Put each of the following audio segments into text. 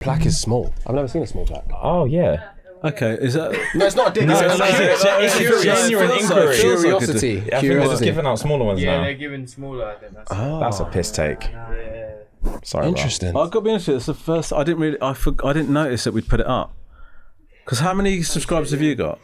Plaque is small. I've never seen a small plaque. Oh, yeah. Okay, is that... No, it's not a dig. It's a genuine inquiry. Curiosity. I think they're just giving out smaller ones now. Yeah, they're giving smaller. I think That's a piss take. Sorry, Interesting. I've got to be honest with you, it's the first... I didn't notice that we'd put it up. Because how many subscribers have you got?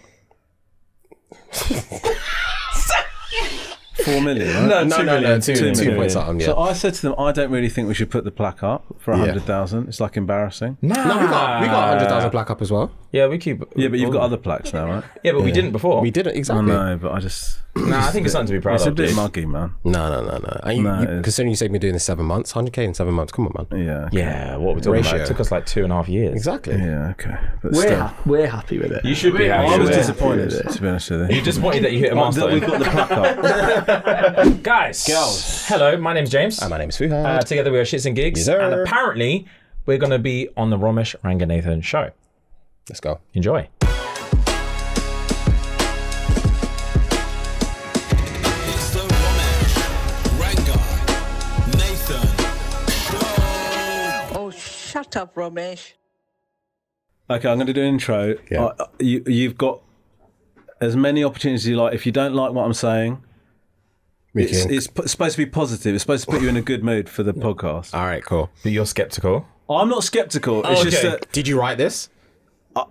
4 million, right? No, 2 point something, yeah. So I said to them, I don't really think we should put the plaque up for 100,000. It's like embarrassing. No, we got 100,000 plaque up as well. Yeah, we keep... Yeah, but you've got other plaques now, right? Yeah, but we didn't before. We didn't, exactly. I know, but I just... Nah, I think it's something to be proud It's of, a bit dude. muggy, man. No. And considering you said me doing this 7 months, 100k in 7 months, come on, man. Yeah. Yeah, what we're talking about. It took us like 2.5 years. Exactly. Yeah, okay. But We're happy with it. You should be happy. I was with it. disappointed, to be honest with you. You're disappointed that you hit a milestone. We've got the plaque up. Guys, Girls. hello, my name's James. And my name's Fuhad. Together we are ShxtsNGigs. Yes, sir. And apparently we're going to be on the Romesh Ranganathan show. Let's go. Enjoy. It's the Romesh Ranganathan show. Oh, shut up, Romesh. Okay, I'm going to do an intro. Yeah. You've got as many opportunities as you like. If you don't like what I'm saying, it's supposed to be positive. It's supposed to put you in a good mood for the podcast. All right, cool. But you're skeptical. I'm not sceptical. It's just okay. that Did you write this?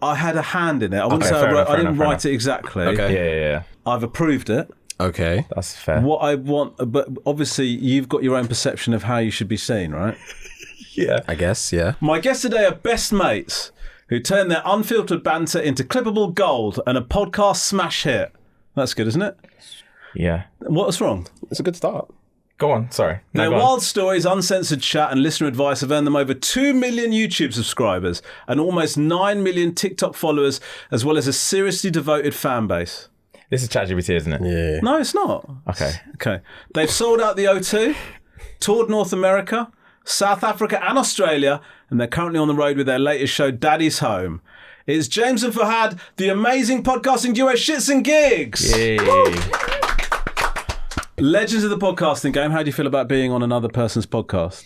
I had a hand in it. I wouldn't Okay, say fair enough, I didn't fair write it exactly. Okay. Yeah. I've approved it. Okay. That's fair. What I want, but obviously you've got your own perception of how you should be seen, right? Yeah. I guess, yeah. My guests today are best mates who turn their unfiltered banter into clippable gold and a podcast smash hit. That's good, isn't it? Yeah. What's wrong? It's a good start. Go on, sorry. No, Their go on. wild stories, uncensored chat, and listener advice have earned them over 2 million YouTube subscribers and almost 9 million TikTok followers, as well as a seriously devoted fan base. This is ChatGPT, isn't it? Yeah. No, it's not. Okay. They've sold out the O2, toured North America, South Africa, and Australia, and they're currently on the road with their latest show, Daddy's Home. It's James and Fuhad, the amazing podcasting duo ShxtsNGigs. Yay. Legends of the podcasting game. How do you feel about being on another person's podcast?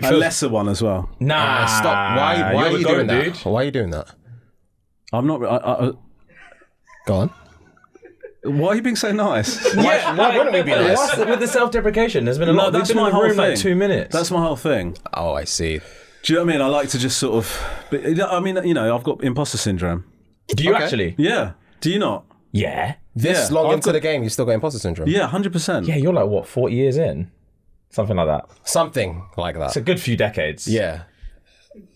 A lesser one as well. Nah. Stop. Why are you're you the doing goat, that? dude. Why are you doing that? I'm not. Go on. Why are you being so nice? Why wouldn't we be nice? What's with the self-deprecation? There's been a lot. that's We've been my in the whole room like thing. 2 minutes. That's my whole thing. Oh, I see. Do you know what I mean? I like to just sort of. I mean, I've got imposter syndrome. Do you Okay. actually? Yeah. Do you not? Yeah. This Yeah, long I've into the game, you still got imposter syndrome? Yeah, 100%. Yeah, you're like, what, 40 years in? Something like that. Something like that. It's a good few decades. Yeah.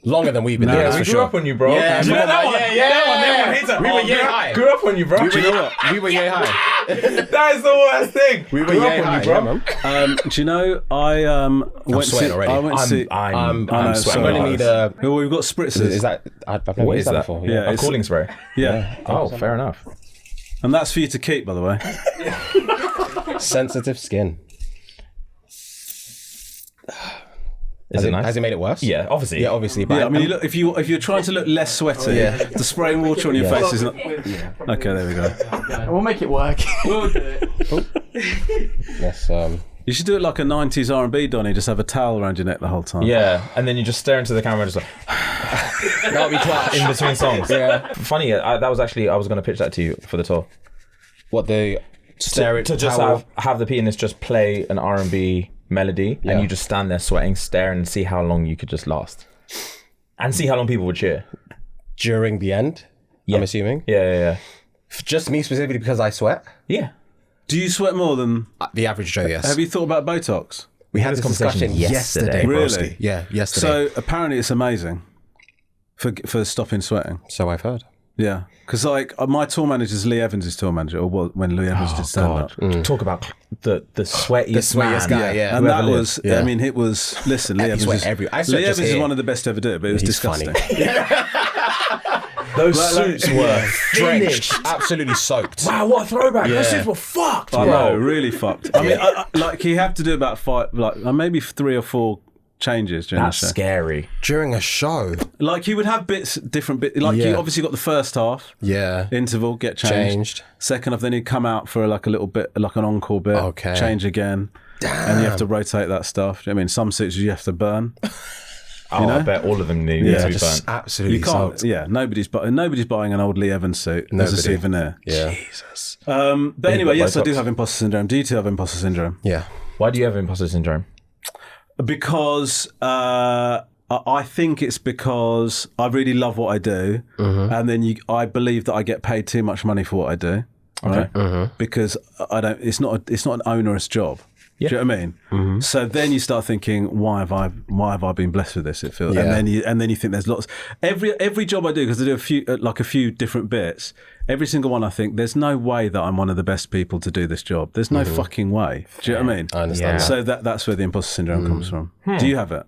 Longer than we've been doing Yeah, this we for grew sure. up on you, bro. Yeah, Do you know that one? That one. We were yay high. Grew up on you, bro. Do you know what? We were yay high. That is the worst thing. We were Grew yay up on high, you, bro. yeah, man. Do you know, I went sweating to. already. I went to see. I'm I know, sweating. sorry. I'm going to need a... Well, we've got spritzers. Is that... I've never What used is that? before. Yeah, A it's- cooling spray. Yeah. Oh, fair enough. And that's for you to keep, by the way. Sensitive skin. Is it nice? Has it made it worse? Yeah, obviously. Yeah, obviously. But Yeah, I mean, look, if you're trying to look less sweaty, the spraying water on your face is not. Okay, there we go. We'll make it work. We'll do it. yes, You should do it like a 90s R&B Donny, just have a towel around your neck the whole time. Yeah, and then you just stare into the camera and just like, that'll be clutch. in between songs. Yeah. Funny, that was actually, I was going to pitch that to you for the tour. What, the... Stare To just have the pianist just play an R&B melody and you just stand there sweating, staring and see how long you could just last. And see how long people would cheer. During the end, I'm assuming. Yeah. Just me specifically because I sweat? Yeah. Do you sweat more than... The average Joe, yes. Have you thought about Botox? We had this discussion yesterday. Really? Broski. Yeah, yesterday. So apparently it's amazing for stopping sweating. So I've heard. Yeah. Because like my tour manager is Lee Evans' tour manager, or when Lee Evans did stand up. Talk about the sweatiest man. guy, yeah. And Whoever that lived. was, I mean, it was, listen, Lee Evans, sweat is, every- I sweat Lee just Evans is here. one of the best to ever do it, but it was He's disgusting. funny. Those suits were Drenched. finished. Absolutely soaked. Wow, what a throwback. Those suits were fucked, I bro. know, really fucked. I mean, like he had to do about maybe 3 or 4 changes during That's the show. scary. During a show. Like he would have different bits. Like Yeah. you obviously got the first half Yeah. interval, get changed. Second half, then he'd come out for like a little bit, like an encore bit. Okay. Change again. Damn. And you have to rotate that stuff. Do you know what I mean, some suits you have to burn. Oh, you know? I bet all of them need to be just burnt. absolutely You can't. soaked. Yeah, nobody's buying an old Lee Evans suit as a Nobody. souvenir. Yeah. Jesus. But anyway, yes, I do Botox. have imposter syndrome. Do you two have imposter syndrome? Yeah. Why do you have imposter syndrome? Because I think it's because I really love what I do, and then I believe that I get paid too much money for what I do. Right? Because I don't. It's not an onerous job. Yeah. Do you know what I mean? So then you start thinking, why have I been blessed with this? It feels, Yeah. and then you think there's lots. Every job I do, because I do a few different bits. Every single one, I think there's no way that I'm one of the best people to do this job. There's no fucking way. Do you know what I mean? I understand Yeah. that. So that's where the imposter syndrome comes from. Do you have it?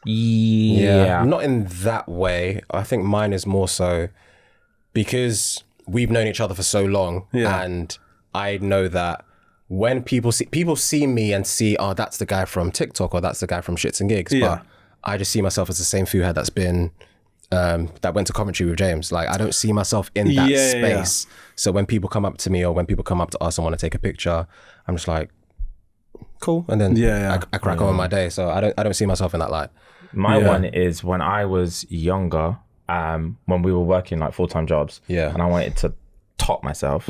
Yeah. Not in that way. I think mine is more so because we've known each other for so long, Yeah. and I know that when people see me and see, oh, that's the guy from TikTok or that's the guy from ShxtsNGigs, Yeah. but I just see myself as the same Fuhad that's been that went to Coventry with James. Like, I don't see myself in that space. So when people come up to me or when people come up to us and want to take a picture, I'm just like, cool, and then I crack on with my day. So I don't see myself in that light. My one is when I was younger, when we were working like full-time jobs, and I wanted to top myself.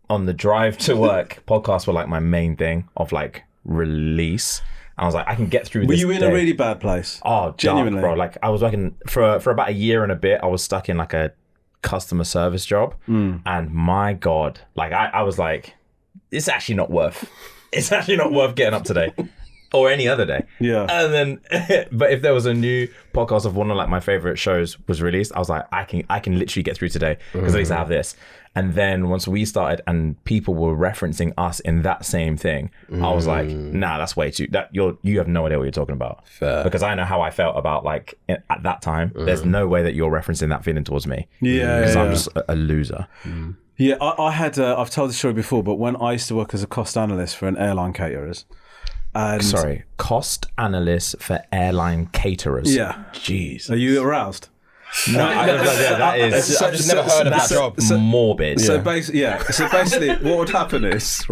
On the drive to work, podcasts were like my main thing of like release. And I was like, I can get through Were this you in day. a really bad place? Oh, Genuinely? genuinely, bro. Like I was working for about a year and a bit. I was stuck in like a customer service job, and my God, like I was like, it's actually not worth getting up today. Or any other day. Yeah. And then, but if there was a new podcast of one of like my favorite shows was released, I was like, I can literally get through today because at least I have this. And then once we started and people were referencing us in that same thing, I was like, nah, that's way too, you have no idea what you're talking about. Fair. Because I know how I felt about like at that time. There's no way that you're referencing that feeling towards me. Because I'm just a loser. Yeah, I had. I've told the story before, but when I used to work as a cost analyst for an airline caterers, and Sorry, cost analyst for airline caterers. Yeah. Jeez. Are you aroused? No, that is. I've just never heard of that job. Morbid. So basically, what would happen is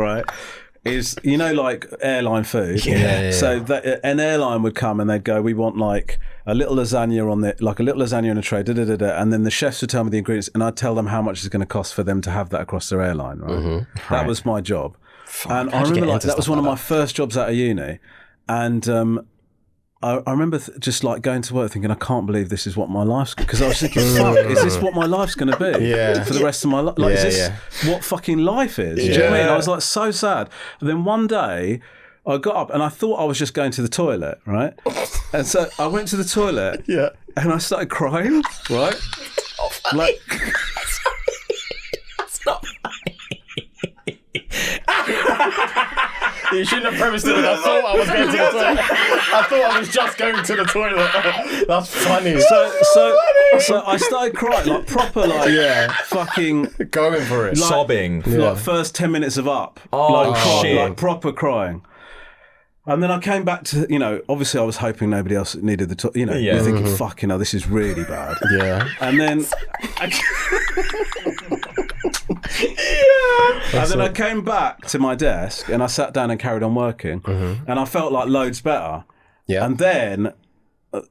you know, like airline food. So that an airline would come and they'd go, we want like a little lasagna on like a little lasagna on a tray, and then the chefs would tell me the ingredients, and I'd tell them how much it's going to cost for them to have that across their airline. Right. That was my job. And I remember like that was one of my first jobs out of uni, and I remember just like going to work thinking, I can't believe this is what my life's, because I was thinking, fuck, is this what my life's going to be for the rest of my life? Like, is this what fucking life is? Do you know what I mean? I was like so sad. And then one day I got up and I thought I was just going to the toilet, right? And so I went to the toilet and I started crying, right? Like, That's not You shouldn't have premised it with I thought I was going to the toilet. I thought I was just going to the toilet. That's funny. So I started crying, like proper, like fucking Going for it. like, Sobbing. Like first 10 minutes of Up. Like proper crying. And then I came back to, you know, obviously I was hoping nobody else needed the, you know, you're thinking, fuck, you know, this is really bad. Yeah. And then, I came back to my desk and I sat down and carried on working, and I felt like loads better. Yeah. And then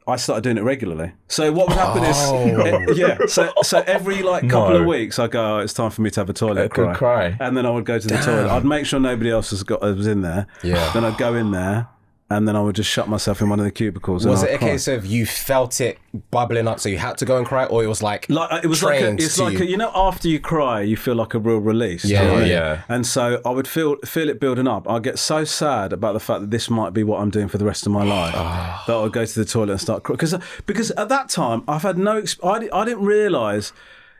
I started doing it regularly. So what would happen is, so every like couple of weeks I go, oh, it's time for me to have a toilet cry. And then I would go to the toilet. I'd make sure nobody else was in there. Yeah. Then I'd go in there, and then I would just shut myself in one of the cubicles. Was and it I'd a cry. case of you felt it bubbling up, so you had to go and cry, or it was like it was like trained it's to like you? you know, after you cry you feel like a real release. Yeah, do you know what I mean? yeah. And so I would feel it building up. I'd get so sad about the fact that this might be what I'm doing for the rest of my life that I would go to the toilet and start crying, because at that time I've had no I didn't realise.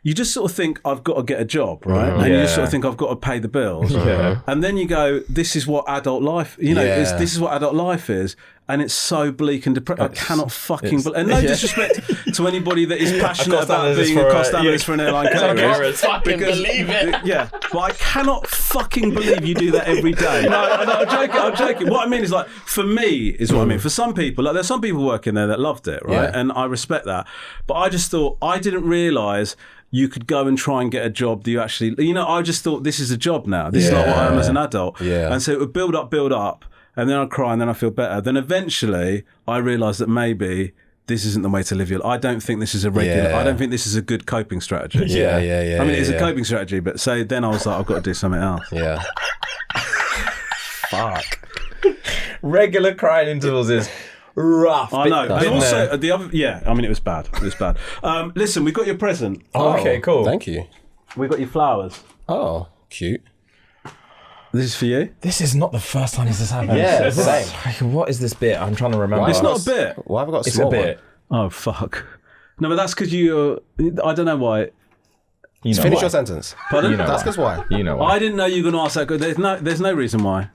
You just sort of think, I've got to get a job, right? And you just sort of think, I've got to pay the bills. And then you go, this is what adult life, you know, this is what adult life is. And it's so bleak and depressing. I cannot fucking believe. And no disrespect to anybody that is passionate about being a cost analyst for an airline carrier. Fucking believe it. Yeah, but I cannot fucking believe you do that every day. No, I'm joking. What I mean is, like, for me is what I mean. For some people, like, there's some people working there that loved it, right? Yeah. And I respect that. But I just thought, I didn't realise you could go and try and get a job that you actually, you know, I just thought, this is a job now. This is not what I am as an adult. Yeah. And so it would build up. And then I'd cry and then I feel better. Then eventually I realised that maybe this isn't the way to live your life. I don't think this is a regular. Yeah. I don't think this is a good coping strategy. Yeah. I mean, it's yeah. a coping strategy, but so then I was like, I've got to do something else. Yeah. Fuck. Regular crying intervals is rough. I know. Been And also, there. the other, I mean, it was bad. It was bad. Listen, we got your present. Oh, okay, cool. Thank you. We got your flowers. Oh, cute. This is for you. This is not the first time this has happened. Yeah, This is- same. what is this bit? I'm trying to remember. It's not a bit. Why have I got a It's small a bit. Oh, fuck. No, but that's because you're... I don't know why. You know Finish why. your sentence. Pardon? You know That's why. because why? You know why. I didn't know you were going to ask that. There's no reason why.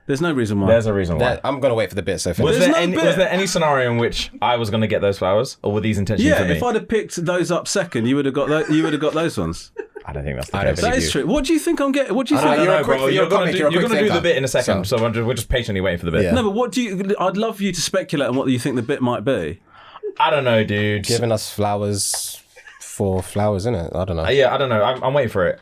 There's no reason why. There's a reason why. I'm going to wait for the bit, so finish. Was There's there, no any, bit. was there any scenario in which I was going to get those flowers, or were these intentions for me? If I'd have picked those up second, you would have got you would have got those ones. I don't think that's the I don't case. believe That is true. What do you think I'm getting? What do you I don't think? know, You're, a quick- bro, you're a gonna comic, do, you're a you're quick gonna do the thinker. bit in a second, So- so we're just patiently waiting for the bit. Yeah. No, but what do you? I'd love you to speculate on what you think the bit might be. I don't know, dude. Giving us flowers for flowers, innit? I don't know. Yeah, I don't know. I'm waiting for it.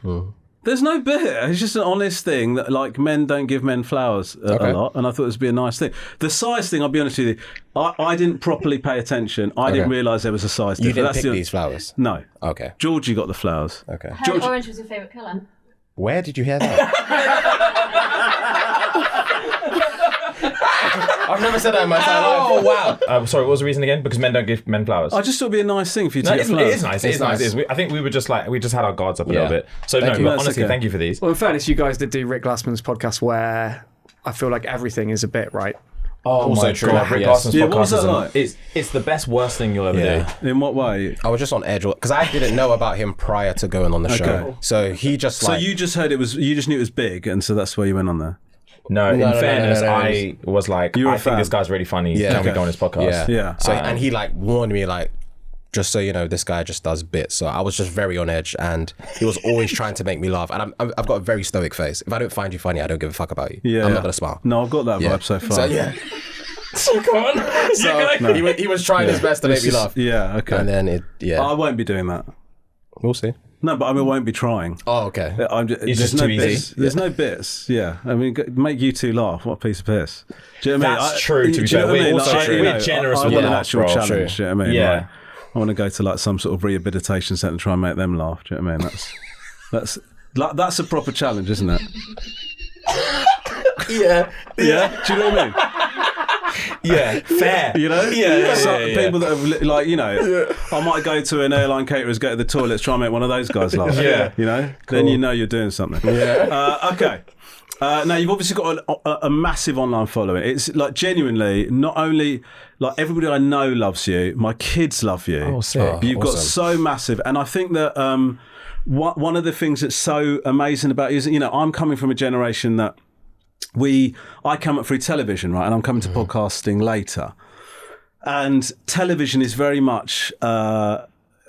There's no bit. It's just an honest thing that like men don't give men flowers a lot, and I thought this would be a nice thing. The size thing, I'll be honest with you, I didn't properly pay attention. I didn't realise there was a size You difference. didn't pick these flowers? No. Okay. Georgie got the flowers. Okay. Heard orange was your favourite colour. Where did you hear that? I've never said that in my entire Oh life. wow! Sorry, what was the reason again? Because men don't give men flowers. I just thought it'd be a nice thing for you to No, get it flowers. is nice. It is nice. It is. I think we were just like we just had our guards up a Yeah. little bit. So Thank no, you. but That's honestly, okay. thank you for these. Well, in fairness, you guys did do Rick Glassman's podcast where I feel like everything is a bit, right? Oh Also my true. God, Rick Yes. Glassman's Yeah, what podcast was that is like? it's the best worst thing you'll ever Yeah. do. In what way? I was just on edge because I didn't know about him prior to going on the show. Okay. So he just So like you just heard you just knew it was big, and so that's why you went on there. No, in no, fairness, no. I was like, You were a I think fan. this guy's really funny. Yeah. Can we Okay. go on his podcast? Yeah. So and he like warned me like, just so you know, this guy just does bits. So I was just very on edge, and he was always trying to make me laugh. And I've got a very stoic face. If I don't find you funny, I don't give a fuck about you. Yeah. I'm not gonna smile. No, I've got that Yeah. vibe so far. So yeah. So come on. So he was trying his best to make me laugh. Yeah. Okay. And then I won't be doing that. we'll see. No, but I won't be trying. Oh, okay. I'm just, It's there's just no too easy. bits. There's no bits. Yeah, I mean, make you two laugh. What a piece of piss. Do you know what I mean? That's true, to be do you know fair. what I We're mean? also true. We're generous I with want the an laugh, actual bro. challenge. True. Do you know what I mean? Yeah. Like, I want to go to like some sort of rehabilitation centre and try and make them laugh. Do you know what I mean? That's a proper challenge, isn't it? Yeah. Yeah. Do you know what I mean? Yeah. Fair. You know, Yeah. People that have like, you know, I might go to an airline caterers, go to the toilets, try and make one of those guys laugh. Yeah. You know, then you know you're doing something. Yeah. Okay. Now you've obviously got a massive online following. It's like genuinely, not only like everybody I know loves you, my kids love you. Oh, sick. You've got awesome. so massive, and I think that one of the things that's so amazing about you is, you know, I'm coming from a generation that I come up through television, right, and I'm coming to podcasting later, and television is very much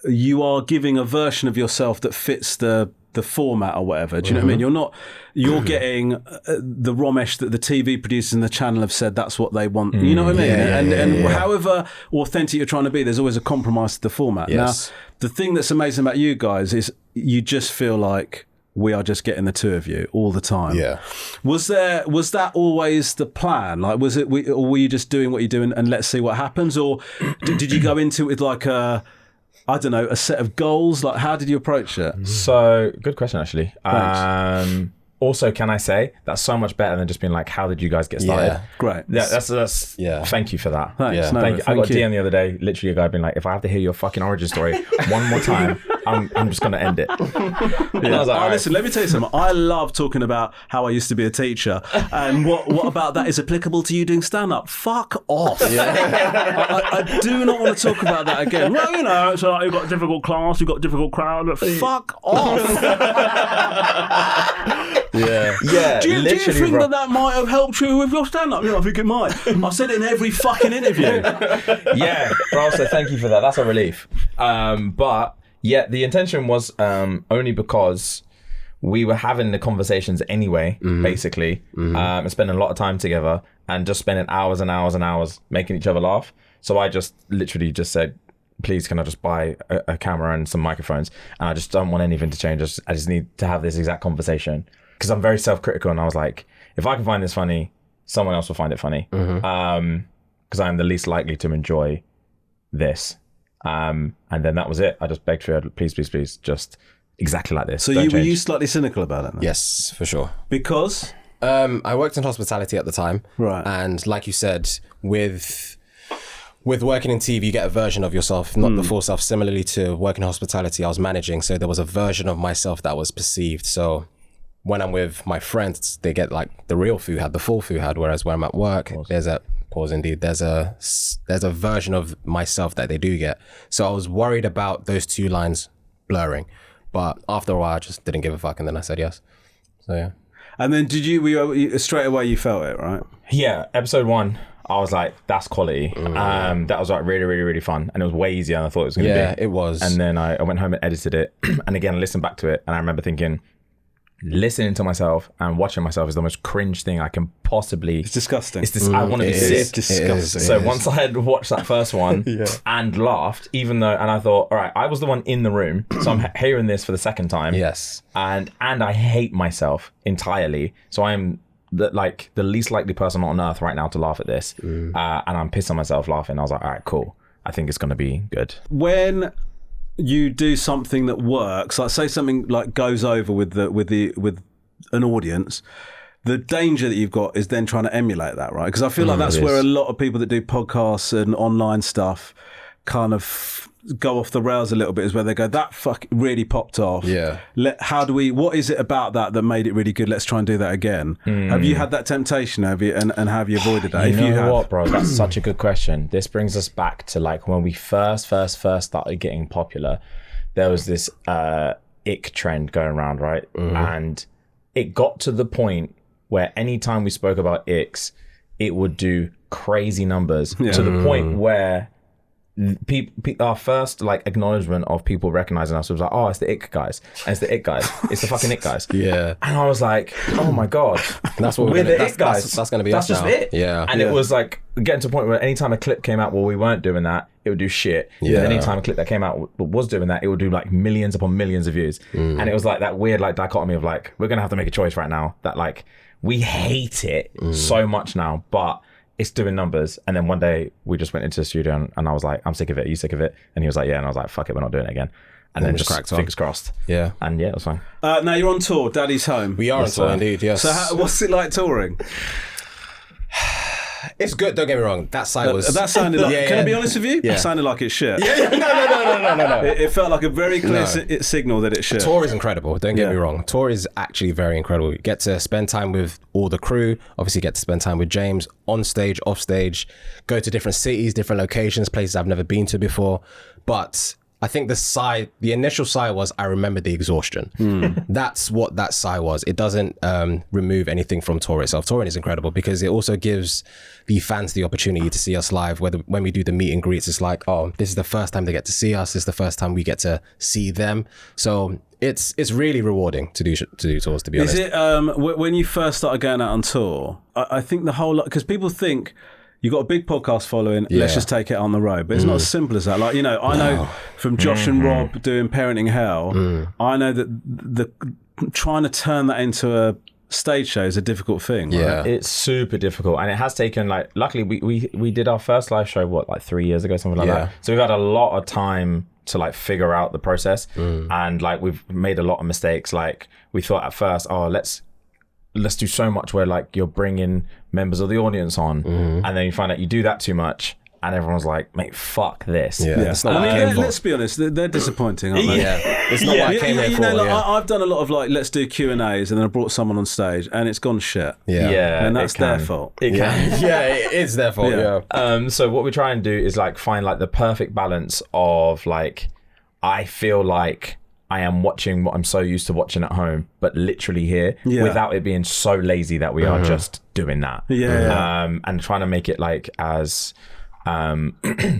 you are giving a version of yourself that fits the format or whatever. Do you know what I mean? You're getting the Romesh that the TV producers and the channel have said that's what they want. You know what I mean? And however authentic you're trying to be, there's always a compromise to the format. Yes. Now, the thing that's amazing about you guys is you just feel like we are just getting the two of you all the time. Yeah. Was that always the plan? Like, or were you just doing what you do and let's see what happens? Or did you go into it with like a set of goals? Like, how did you approach it? So good question, actually. Thanks. Also, can I say that's so much better than just being like, how did you guys get started? Yeah. Great. Yeah, that's Yeah. Thank you for that. Thanks. Yeah. No, Thank you. I got a you. DM the other day, literally a guy being like, if I have to hear your fucking origin story one more time, I'm just gonna end it. And I was like, all right. Listen, let me tell you something. I love talking about how I used to be a teacher, and what about that is applicable to you doing stand-up? Fuck off. I do not want to talk about that again. Well, you know, it's like you've got a difficult class, you've got a difficult crowd. Fuck off. Yeah, Do you literally, think bro. that might have helped you with your stand-up? Yeah, I think it might. I said it in every fucking interview. Yeah, bro, so thank you for that. That's a relief. But yeah, the intention was only because we were having the conversations anyway, basically, and spending a lot of time together and just spending hours and hours and hours making each other laugh. So I just literally just said, please, can I just buy a camera and some microphones? And I just don't want anything to change. I just need to have this exact conversation. Because I'm very self-critical, and I was like, if I can find this funny, someone else will find it funny. Because I'm the least likely to enjoy this. And then that was it. I just begged Fuhad, please, just exactly like this. So Don't were you change. slightly cynical about it then? Yes, for sure. Because? I worked in hospitality at the time. Right. And like you said, with working in TV, you get a version of yourself, not the full self. Similarly to working in hospitality, I was managing. So there was a version of myself that was perceived. So when I'm with my friends, they get like the real Fuhad, the full Fuhad. Whereas when I'm at work, there's a version of myself that they do get. So I was worried about those two lines blurring. But after a while, I just didn't give a fuck. And then I said yes. So yeah. And then straight away you felt it, right? Yeah, episode 1, I was like, that's quality. That was like really, really, really fun. And it was way easier than I thought it was going to be. Yeah, it was. And then I went home and edited it. And again, I listened back to it. And I remember thinking, listening to myself and watching myself is the most cringe thing I can possibly... It's disgusting. I want to be sick. It's disgusting. So once I had watched that first one and laughed, and I thought, all right, I was the one in the room, so I'm hearing this for the second time. Yes. And I hate myself entirely. So I'm the least likely person on earth right now to laugh at this. And I'm pissed on myself laughing. I was like, all right, cool. I think it's going to be good. When you do something that works, like say something like goes over with an audience, the danger that you've got is then trying to emulate that, right? Because I feel like that's where a lot of people that do podcasts and online stuff kind of go off the rails a little bit, is where they go, that really popped off. Yeah. What is it about that made it really good? Let's try and do that again. Have you had that temptation? Have you, and have you avoided that? You know what, bro? That's such a good question. This brings us back to like when we first started getting popular, there was this ick trend going around, right? And it got to the point where anytime we spoke about icks, it would do crazy numbers to the point where our first like acknowledgement of people recognizing us was like, oh, it's the ick guys, and it's the ick guys, it's the fucking ick guys. Yeah. And I was like, oh my god, that's what we're the ick guys. That's going to be that's us just now. it. Yeah. And it was like getting to a point where anytime a clip came out where we weren't doing that, it would do shit. Yeah. And anytime a clip that came out was doing that, it would do like millions upon millions of views. And it was like that weird like dichotomy of like, we're gonna have to make a choice right now that like we hate it so much now, but it's doing numbers. And then one day we just went into the studio and I was like, I'm sick of it. Are you sick of it? And he was like, yeah. And I was like, fuck it, we're not doing it again. And then just cracked on. fingers crossed. Yeah. And yeah, it was fine. Now you're on tour, Daddy's Home. We are on tour, indeed, yes. So what's it like touring? It's good, don't get me wrong. That side was... That sounded like... Can I be honest with you? Yeah. It sounded like it's shit. No. It felt like a very clear signal that it's shit. Tour is incredible, don't get me wrong. Tour is actually very incredible. You get to spend time with all the crew, obviously get to spend time with James on stage, off stage, go to different cities, different locations, places I've never been to before. But I think the initial sigh was, I remember the exhaustion. That's what that sigh was. It doesn't remove anything from tour itself. Touring is incredible because it also gives the fans the opportunity to see us live. When we do the meet and greets, it's like, oh, this is the first time they get to see us. This is the first time we get to see them. So it's really rewarding to do tours, to be honest. Is it when you first started going out on tour? I think the whole lot, because people think you've got a big podcast following, let's just take it on the road. But it's not as simple as that. Like, I know from Josh and Rob doing Parenting Hell, I know that the trying to turn that into a stage show is a difficult thing. Right? Yeah. It's super difficult, and it has taken like, luckily we did our first live show like 3 years ago, something like that. So we've had a lot of time to like figure out the process, and like we've made a lot of mistakes. Like we thought at first, oh, let's do so much where like you're bringing members of the audience on, and then you find out you do that too much, and everyone's like, mate, fuck this. It's not what I came for. Let's be honest, they're disappointing, aren't they? It's not what I came here for. I've done a lot of like, let's do Q&As, and then I brought someone on stage and it's gone shit. And that's their fault. It can. It is their fault. So what we try and do is like find like the perfect balance of like, I feel like I am watching what I'm so used to watching at home, but literally here, without it being so lazy that we are just doing that. And trying to make it like as...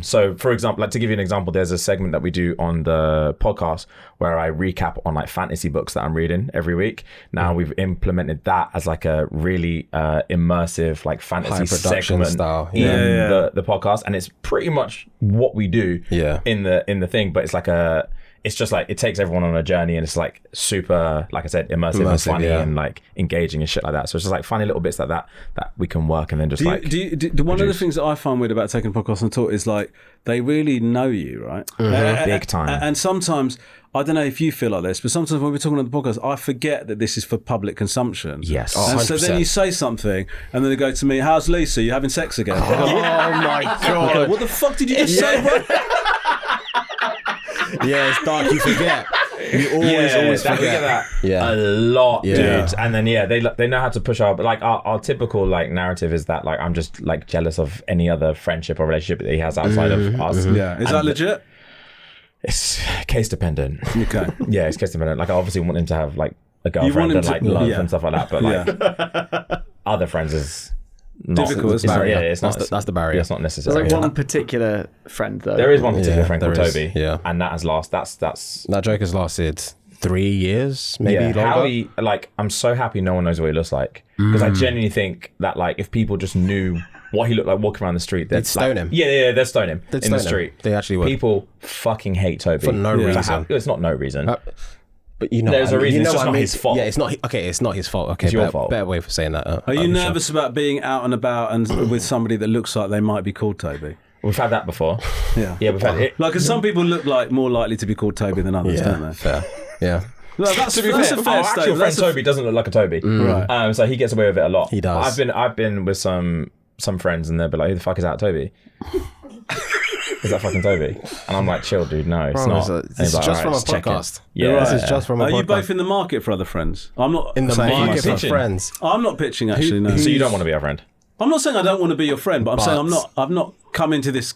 so for example, like to give you an example, there's a segment that we do on the podcast where I recap on like fantasy books that I'm reading every week. Now we've implemented that as like a really immersive like fantasy segment style in the podcast, and it's pretty much what we do in the thing, but it's like it's just like it takes everyone on a journey, and it's like super, like I said, immersive and funny and like engaging and shit like that. So it's just like funny little bits like that we can work, and then just one of the things that I find weird about taking a podcast on tour is like they really know you, right? Big time. And sometimes, I don't know if you feel like this, but sometimes when we're talking on the podcast, I forget that this is for public consumption. Yes. And so then you say something, and then they go to me, "How's Lisa? You having sex again?" I go, Oh my god! what the fuck did you just say, bro? Yeah, it's dark. You forget. You always we forget. get that Yeah. a lot, Yeah. dude. And then they know how to push our, like our typical like narrative is that like I'm just like jealous of any other friendship or relationship that he has outside of us. Yeah, is that legit? It's case dependent. Okay. Yeah, it's case dependent. Like I obviously want him to have like a You want girlfriend him and to- like love yeah. and stuff like that, but like other friends is not, Difficult, it's isn't not, it? yeah, it's not. That's the barrier. Yeah, it's not There's necessary. like one particular friend though. There is one particular friend there called is. Toby, Yeah. and that has last. That's That joke has lasted 3 years, maybe longer. How he, like, I'm so happy no one knows what he looks like, because I genuinely think that like if people just knew what he looked like walking around the street, they'd stone him. Yeah, they'd stone him They'd in the stone him. street. They actually would. People fucking hate Toby For no reason. It's not no reason. But you know, There's a reason, You know it's just what I not mean? his fault. Yeah, it's not. Okay, it's not his fault. Okay, It's your better, fault. better way for saying that. Are you nervous about being out and about and with somebody that looks like they might be called Toby? We've had that before. Yeah. Yeah, we've had it. Like, 'cause some people look like more likely to be called Toby than others, don't Yeah, they? fair. Yeah. No, that's a fair Our statement. actual friend That's Toby doesn't look like a Toby, Right. so he gets away with it a lot. He does. I've been with some friends, and they'll be like, "Who the fuck is that, Toby?" Is that fucking Toby? And I'm like, chill, dude. No, it's Bro, not. this And is he's like, just "Alright, from a let's check in." podcast. Yeah, Right. This is just from a Are you podcast. both in the market for other friends? I'm not in the saying market for pitching. friends. I'm not pitching actually. No. So you don't want to be our friend? I'm not saying I don't want to be your friend, but I'm saying But- I've not come into this.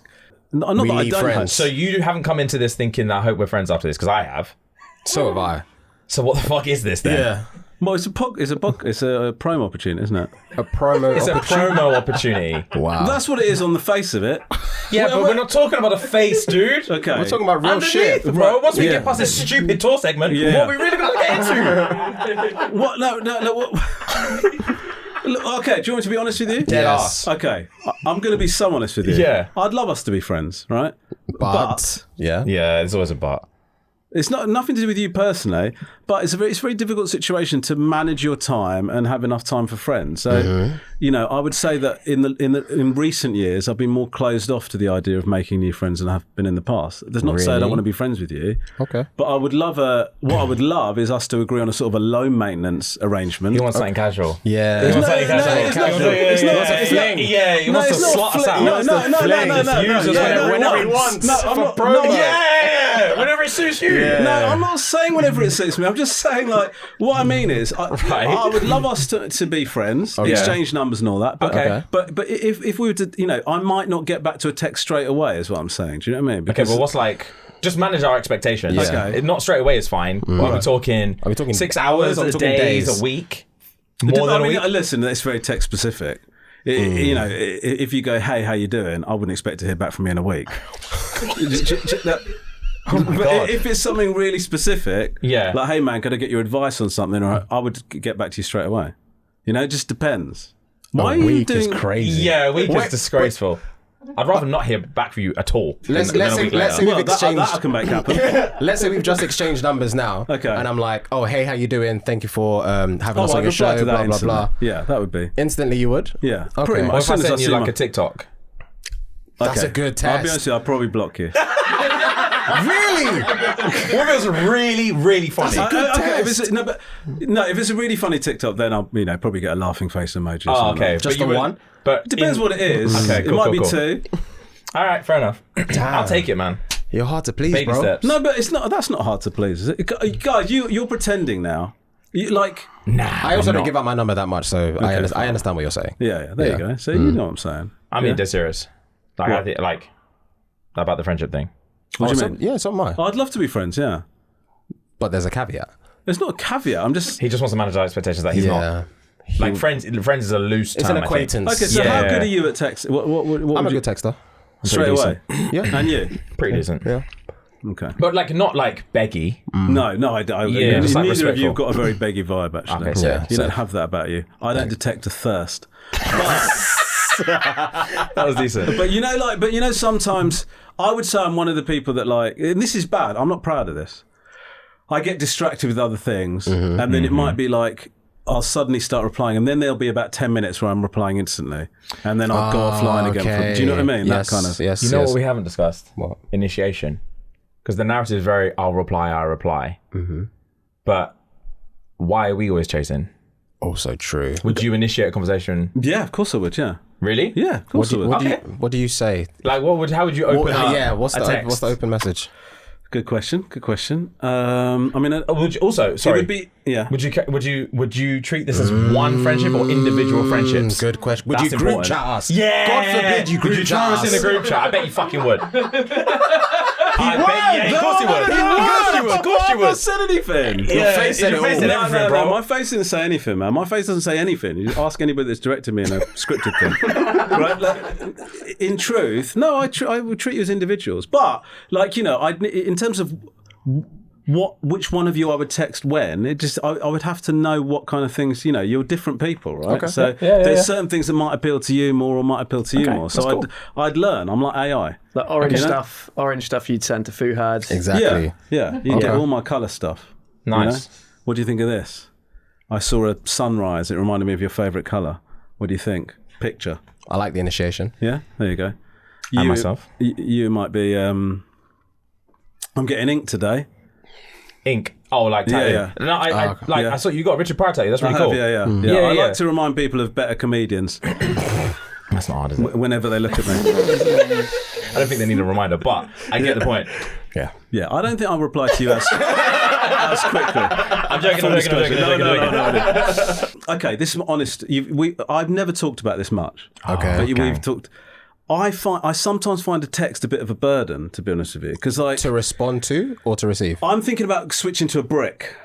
Not We that I need don't friends. have. So you haven't come into this thinking that I hope we're friends after this, because I have. So have I. So what the fuck is this then? Yeah. Well, it's a promo opportunity, isn't it? A promo. It's a promo opportunity. Wow. That's what it is on the face of it. Yeah, but we're not talking about a face, dude. Okay. We're talking about real shit. Bro, once we Yeah. get past this stupid tour segment, Yeah. what are we really going to get into? What? No. What? Look, okay, do you want me to be honest with you? Dead Yes. ass. Okay, I'm going to be so honest with you. Yeah. I'd love us to be friends, right? But yeah. Yeah, there's always a but. It's nothing to do with you personally, but it's a very difficult situation to manage your time and have enough time for friends. So, you know, I would say that in recent years, I've been more closed off to the idea of making new friends than I have been in the past. That's not to say I don't Really? want to be friends with you. Okay. But I would love what I would love is us to agree on a sort of a low maintenance arrangement. You want something casual? Yeah. You want No, something no, casual? it's not- You want- it's not- yeah, it's yeah, not- yeah, he wants to it's not slut us fling. out. No, He wants to fling. no. Use us whenever he wants. No, I'm not. No, Yeah, whenever it suits you. No, I'm not saying whenever it suits me. I'm just saying, like, what I mean is, I would love us to be friends, exchange numbers and all that. But, Okay. but if we were to, you know, I might not get back to a text straight away, is what I'm saying. Do you know what I mean? Okay, well, what's like... Just manage our expectations. Yeah. Okay. Not straight away is fine. Are we talking 6 hours, Are we a talking day, days? a week? More than a week? Listen, it's very text specific. You know, if you go, "Hey, how you doing?" I wouldn't expect to hear back from you in a week. But if it's something really specific, Yeah. like, "Hey man, could I get your advice on something?" Or I would get back to you straight away. You know, it just depends. Why are you Week is doing? crazy. Yeah, a week is disgraceful. I'd rather not hear back from you at all. Let's than a say week let's say later. we've Well, that I exchanged. can make happen. Let's say we've just exchanged numbers now. Okay. And I'm like, "Oh, hey, how you doing? Thank you for having us on I'd your reply show." to that Blah blah instantly. blah. Yeah, that would be. Instantly, you would. Yeah, Okay. pretty What much. if I As soon as send you see like my- a TikTok? That's Okay. a good I'll be test. honest with you, I'll probably block you. Really? What if it was really, really funny? If it's a really funny TikTok, then I'll probably get a laughing face emoji. Or Oh, something. okay. Just But you the would- one? But Depends what it is. Okay, it cool, might cool, be cool. two. All right, fair enough. I'll take it, man. You're hard to please, Baby bro. steps. No, but it's not. That's not hard to please, is it? Guys, you're pretending now. Nah, I also I'm don't not. give out my number that much, so I fine. understand what you're saying. Yeah. There you go. So you know what I'm saying. I mean, Yeah. dead serious. Like, I think, like about the friendship thing. What do you so, mean? Yeah, so am I. I'd love to be friends. Yeah. But there's a caveat. It's not a caveat. I'm just. He just wants to manage our expectations that he's not. Like friends is a loose term. It's an I think. acquaintance. Okay. So Yeah. how good are you at text? What I'm would a you good texter. straight away? Yeah. And you? Pretty decent. Yeah. Okay. But like not like beggy. No, Yeah, just, like, neither of you respectful. have got a very beggy vibe, actually. Okay, so Yeah, you so- don't have that about you. I don't detect a thirst. That was decent. But sometimes I would say I'm one of the people that and this is bad. I'm not proud of this. I get distracted with other things, and then it might be like I'll suddenly start replying, and then there'll be about 10 minutes where I'm replying instantly, and then I'll go offline again. Do you know what I mean? Yes, that kind of. Yes. You know what we haven't discussed? What? Initiation. Because the narrative is very, I'll reply. Mm-hmm. But why are we always chasing? Also true. Would you initiate a conversation? Yeah, of course I would. Yeah. Really? Yeah, of course I would. What do you say? Like, how would you open up? Yeah. What's a text? what's the open message? Good question. I mean, Would you, also, sorry. it would be Would you treat this as one friendship or individual friendships? Good question. Would That's you group important. chat us? Yeah. God forbid you group Would you chat try us us. in a group chat? I bet you fucking would. Of course you would. Of course you I would. said anything. Your face said everything, bro. My face didn't say anything, man. My face doesn't say anything. You ask anybody that's directed me in a scripted thing. Right? In truth, no, I would treat you as individuals. But, in terms of which one of you I would text when, I would have to know what kind of things, you're different people, right? Okay. So there's certain things that might appeal to you more or might appeal to you more. So cool. I'd learn. I'm like AI. The orange stuff you'd send to Fuhad. Exactly. Yeah. You get all my colour stuff. Nice. What do you think of this? I saw a sunrise. It reminded me of your favourite colour. What do you think? Picture. I like the initiation. Yeah, there you go. And myself. You might be... I'm getting ink today. Ink. Oh, like tattoo. Yeah. No, I saw you got a Richard Pryor tattoo. That's really cool. Yeah. I like to remind people of better comedians That's not hard, is it? whenever they look at me. I don't think they need a reminder, but I get the point. Yeah. Yeah, I don't think I'll reply to you as quickly. I'm joking. No. Okay, this is honest. I've never talked about this much. Okay. But we've talked... I sometimes find a text a bit of a burden, to be honest with you, because To respond to or to receive? I'm thinking about switching to a brick.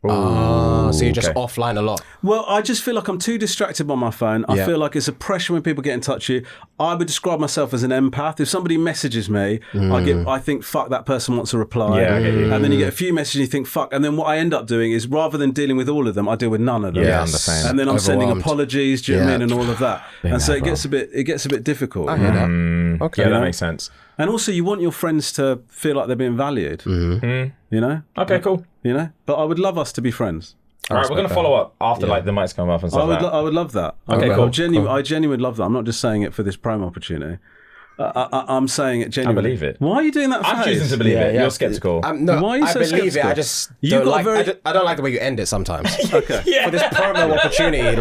So you're just offline a lot. Well, I just feel like I'm too distracted by my phone. I feel like it's a pressure when people get in touch with you. I would describe myself as an empath. If somebody messages me, I think, fuck, that person wants a reply. Yeah, I get you. And then you get a few messages and you think, fuck. And then what I end up doing is, rather than dealing with all of them, I deal with none of them. Yeah, I'm the same. And then I'm sending Overwhelmed. apologies, do you know what I mean, and all of that. And so it gets a bit difficult. I hear that. Okay. Yeah, that makes sense. And also, you want your friends to feel like they're being valued. Okay, cool. But I would love us to be friends. All right, we're going to follow up after the mics come up and stuff I would love that. Okay, cool. I genuinely love that. I'm not just saying it for this promo opportunity. I'm saying it genuinely. I believe it. Why are you doing that face? I'm choosing to believe it. Yeah. You're skeptical. No, Why are you I so believe skeptical? it. I just You don't got a like. very- I don't like the way you end it sometimes. Okay. Yeah. For this promo opportunity,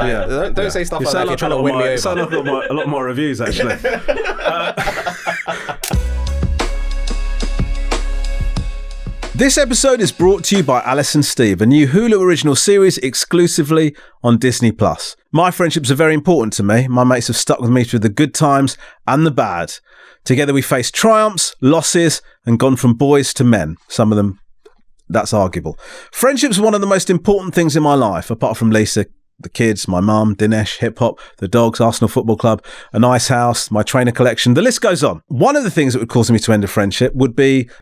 don't say stuff like that. You're trying to win me over. You sound like a lot more reviews, actually. This episode is brought to you by Alice and Steve, a new Hulu original series exclusively on Disney+. My friendships are very important to me. My mates have stuck with me through the good times and the bad. Together we faced triumphs, losses, and gone from boys to men. Some of them, that's arguable. Friendship's one of the most important things in my life, apart from Lisa, the kids, my mum, Dinesh, hip-hop, the dogs, Arsenal Football Club, a nice house, my trainer collection, the list goes on. One of the things that would cause me to end a friendship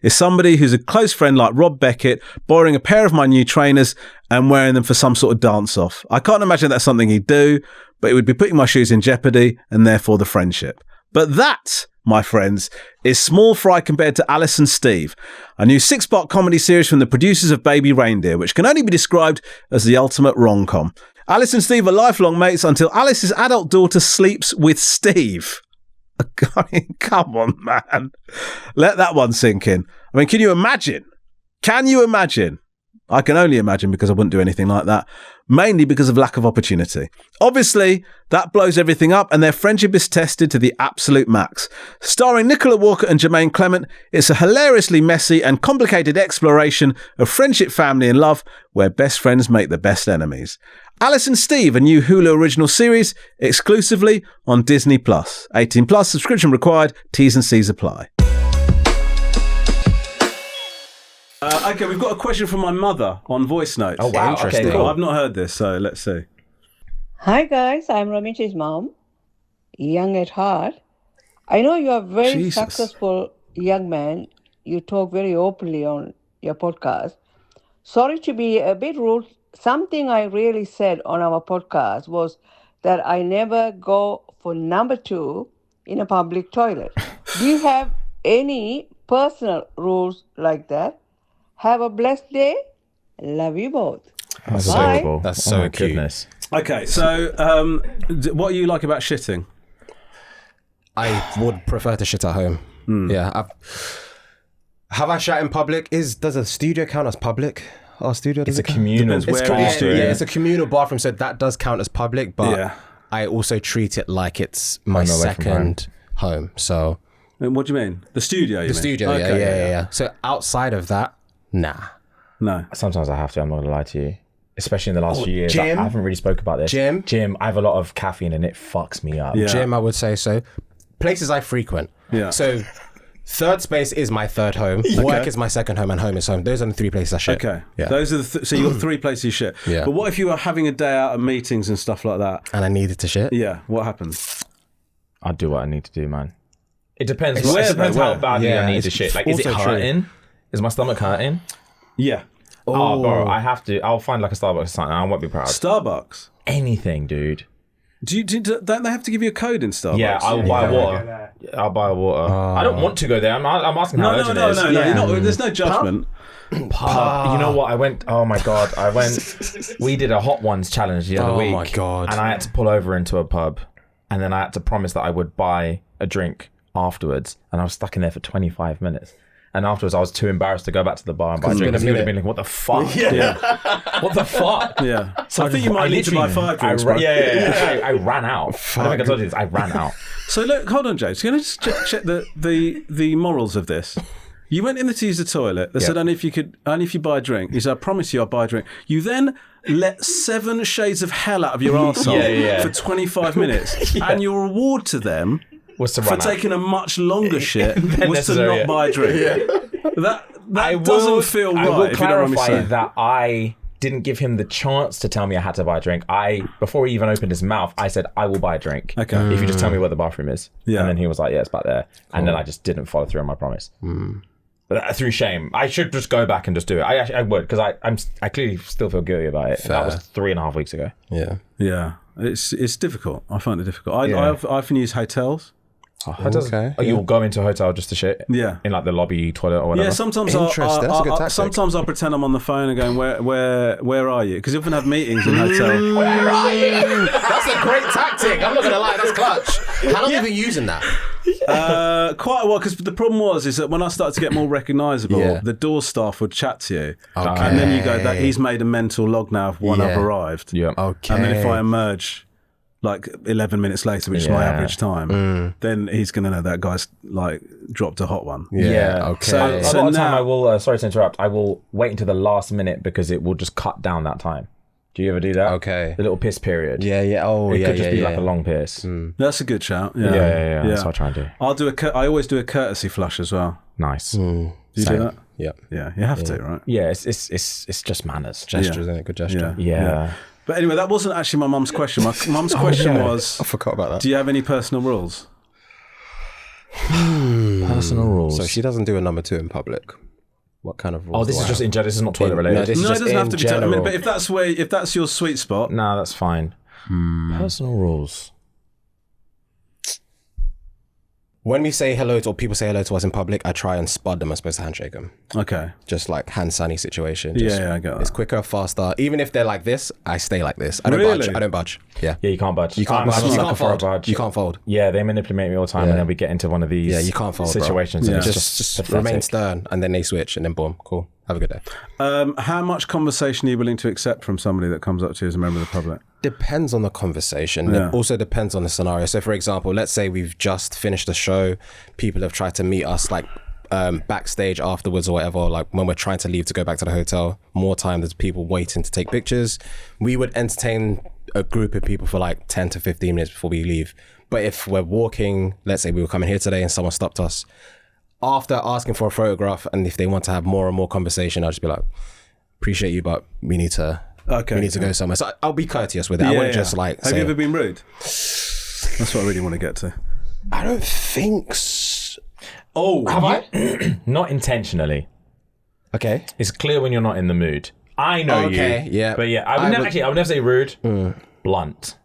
is somebody who's a close friend like Rob Beckett borrowing a pair of my new trainers and wearing them for some sort of dance-off. I can't imagine that's something he'd do, but it would be putting my shoes in jeopardy and therefore the friendship. But that, my friends, is small fry compared to Alice and Steve, a new 6-part comedy series from the producers of Baby Reindeer, which can only be described as the ultimate rom-com. Alice and Steve are lifelong mates until Alice's adult daughter sleeps with Steve. I mean, come on, man. Let that one sink in. I mean, can you imagine? Can you imagine? I can only imagine because I wouldn't do anything like that. Mainly because of lack of opportunity. Obviously, that blows everything up and their friendship is tested to the absolute max. Starring Nicola Walker and Jermaine Clement, it's a hilariously messy and complicated exploration of friendship, family and love where best friends make the best enemies. Alice and Steve, a new Hulu original series, exclusively on Disney+. 18+, subscription required, T's and C's apply. Okay, we've got a question from my mother on voice notes. Oh, wow. Interesting. Okay, cool. I've not heard this, so let's see. Hi guys, I'm Romesh's mom, young at heart. I know you are very Jesus. successful young man. You talk very openly on your podcast. Sorry to be a bit rude. Something I really said on our podcast was that I never go for number 2 in a public toilet? Do you have any personal rules like that? Have a blessed day. Love you both. That's Bye. adorable. That's Oh so my cute. goodness. Okay, so what do you like about shitting? I would prefer to shit at home. Yeah. Have I shat in public? Does a studio count as public? Our studio does It's a it count? communal. Depends where in the studio. Yeah, it's a communal bathroom, so that does count as public, but Yeah. I also treat it like it's my Home away from second home. So And what do you mean? The studio, you the mean? studio, Okay, yeah. So outside of that, nah. No. Sometimes I have to. I'm not gonna lie to you. Especially in the last few years, I gym? haven't really spoke about this. Gym? I have a lot of caffeine and it fucks me up. Yeah. Gym, I would say so. Places I frequent. Yeah. So third space is my third home. Work is my second home, and home is home. Those are the 3 places I shit. Okay. Yeah. Those are so you got 3 places you shit. Yeah. But what if you were having a day out of meetings and stuff like that? And I needed to shit. Yeah. What happens? I do what I need to do, man. It depends. Where It depends though? how Where? badly Yeah, I need it's to shit. Like, is it also true. hurting? Is my stomach hurting? Yeah. Oh, bro, I have to. I'll find like a Starbucks or something. I won't be proud. Starbucks. Anything, dude. Don't they have to give you a code in Starbucks? Yeah, I'll buy water. I'll buy water. I don't want to go there. I'm asking how No, urgent no, it is. no. You're not, there's no judgment. Pub. You know what? I went. Oh my god! We did a hot ones challenge the other Oh week. my God. And I had to pull over into a pub, and then I had to promise that I would buy a drink afterwards, and I was stuck in there for 25 minutes. And afterwards, I was too embarrassed to go back to the bar and buy a drink. been a Because he would have minute. been like, "What the fuck? Yeah. What the fuck?" Yeah. So I think you might need to buy 5 drinks, bro. I ran out. I don't think I told you this. I ran out. So look, hold on, James. Can I just check the morals of this? You went in to use the toilet. They said only if you buy a drink. You said, I promise you I'll buy a drink. You then let 7 shades of hell out of your arsehole for 25 minutes. And your reward to them Was to for run out. taking a much longer shit was to necessary, not buy a drink. That doesn't feel right. I will if you know what I'm clarify saying. that I didn't give him the chance to tell me I had to buy a drink. Before he even opened his mouth, I said, I will buy a drink. Okay. If you just tell me where the bathroom is. Yeah. And then he was like, yeah, it's back there. And then I just didn't follow through on my promise. But through shame. I should just go back and just do it. I would, because I clearly still feel guilty about it. That was 3.5 weeks ago. Yeah. Yeah, it's difficult. I find it difficult. I Yeah. often use hotels. Okay. Oh, you'll go into a hotel just to shit? Yeah. In like the lobby toilet or whatever? Yeah, sometimes Interesting. That's a good tactic. sometimes I'll pretend I'm on the phone and going, where are you? Because you often have meetings in hotels. Where are you? That's a great tactic. I'm not going to lie. That's clutch. How long have you been using that? Quite a while, because the problem is that when I started to get more recognisable, Yeah. the door staff would chat to you, Okay. and then you go, "That he's made a mental log now of when I've Yeah. arrived." Yeah. Okay. And then if I emerge like 11 minutes later, which is my Yeah. average time, then he's going to know that guy's like dropped a hot one. Yeah. Okay. So- A lot of so the time now- I will, sorry to interrupt, I will wait until the last minute because it will just cut down that time. Do you ever do that? Okay. The little piss period. Yeah. Oh, It yeah. could just yeah, be yeah. like a long piss. That's a good shout. Yeah, Yeah. That's what I try and do. I always do a courtesy flush as well. Nice. Do you do that? Yeah. Yeah, you have to, right? Yeah, it's just manners. Gesture, isn't it? Good gesture. Yeah. But anyway, that wasn't actually my mum's question. My mum's question was, I forgot about that. do you have any personal rules? Personal rules. So she doesn't do a number 2 in public. What kind of rules? Oh, this do is I just have? in general. This is not toilet No, related. this is No, it just doesn't have in to be. I mean, general. but if that's your sweet spot, Nah, that's fine. Personal rules. When we say hello to, or people say hello to us in public, I try and spud them as opposed to handshake them. okay. Just like hand sunny situation. Just, Yeah, I get that. It's quicker, faster. Even if they're like this, I stay like this. I don't Really? budge. I don't budge. Yeah. Yeah, you can't budge. You can't I'm budge. a You sucker can't for a fold. budge. You can't fold. Yeah, they manipulate me all the time, Yeah. and then we get into one of these Yeah, you can't fold, bro. situations. And Yeah. it's Just pathetic. remain stern, and then they switch, and then boom, cool. Have a good day. How much conversation are you willing to accept from somebody that comes up to you as a member of the public? Depends on the conversation. Yeah. It also depends on the scenario. So, for example, let's say we've just finished the show. People have tried to meet us like backstage afterwards or whatever. Like when we're trying to leave to go back to the hotel, more time there's people waiting to take pictures. We would entertain a group of people for like 10 to 15 minutes before we leave. But if we're walking, let's say we were coming here today and someone stopped us, after asking for a photograph, and if they want to have more and more conversation, I'll just be like, appreciate you, but we need to go somewhere. So I'll be courteous with it. I wouldn't just like Have say, you ever been rude? That's what I really want to get to. I don't think so. Oh, Have I? Not intentionally. Okay. It's clear when you're not in the mood. I know Okay, you. yeah. But yeah, I would never say rude. Blunt.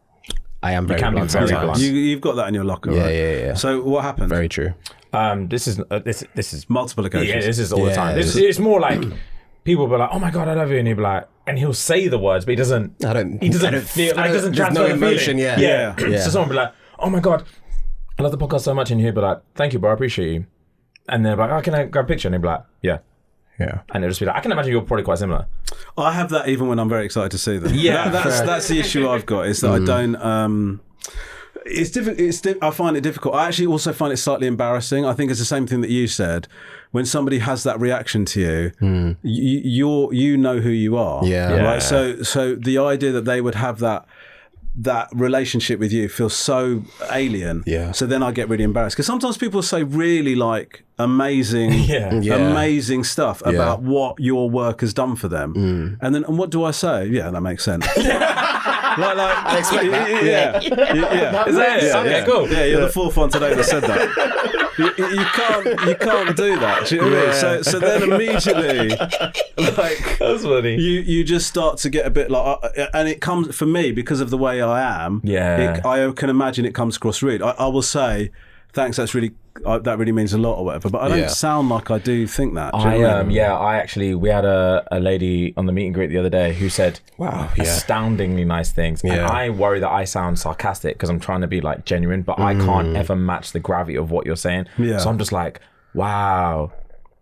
I am very can be blunt very sometimes. blunt. You've got that in your locker, Yeah, right? yeah. So what happened? Very true. This is Multiple occasions. Yeah, this is all the Yeah, time. It's more like people be like, "Oh my god, I love you," and he'll be like, and he'll say the words, but he doesn't. I don't feel. Like, doesn't there's transfer no the emotion. feeling. Yeah. So someone will be like, "Oh my god, I love the podcast so much," and he'll be like, "Thank you, bro, I appreciate you." And they're like, "Oh, can I grab a picture?" And he'll be like, "Yeah." Yeah. And it'll just be like, I can imagine you're probably quite similar. I have that even when I'm very excited to see them. Yeah. That's the issue I've got, is that I don't. It's difficult. I find it difficult. I actually also find it slightly embarrassing. I think it's the same thing that you said. When somebody has that reaction to you, you know who you are. Yeah. Right. So the idea that they would have that relationship with you feels so alien. Yeah. So then I get really embarrassed, because sometimes people say really like amazing, amazing stuff about what your work has done for them, and what do I say? Yeah, that makes sense. I expect that. Yeah. Is that it? Okay, cool. Yeah, you're the fourth one today that said that. You can't do that. Do you know what I mean? So then immediately, like, That's funny. you just start to get a bit like, and it comes for me because of the way I am. Yeah. I can imagine it comes across rude. I will say, thanks. That really means a lot or whatever. But I don't sound like I do think that. Do you know what I mean? I actually, we had a lady on the meet and greet the other day who said astoundingly nice things. And I worry that I sound sarcastic because I'm trying to be like genuine, but I can't ever match the gravity of what you're saying. Yeah. So I'm just like, wow.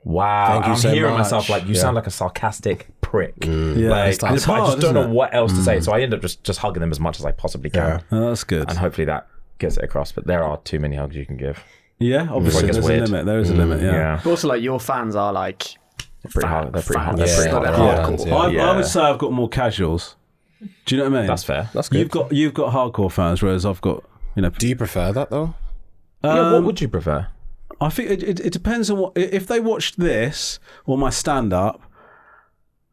Thank you I'm so hearing much. myself like, you sound like a sarcastic prick. Yeah, Like, it's I just hard, don't isn't know it? what else to say. So I end up just hugging them as much as I possibly can. Oh, that's good. And hopefully that gets it across. But there are too many hugs you can give. Yeah, obviously Before it gets there's a weird. limit. There is a limit. Yeah. But also, like, your fans are like They're pretty hard. They're pretty hard. fans. They're pretty Yeah. hard. They're hardcore. I would say I've got more casuals. Do you know what I mean? That's fair. That's good. You've got hardcore fans, whereas I've got, you know. Do you prefer that though? What would you prefer? I think it depends on what. If they watched this or my stand up,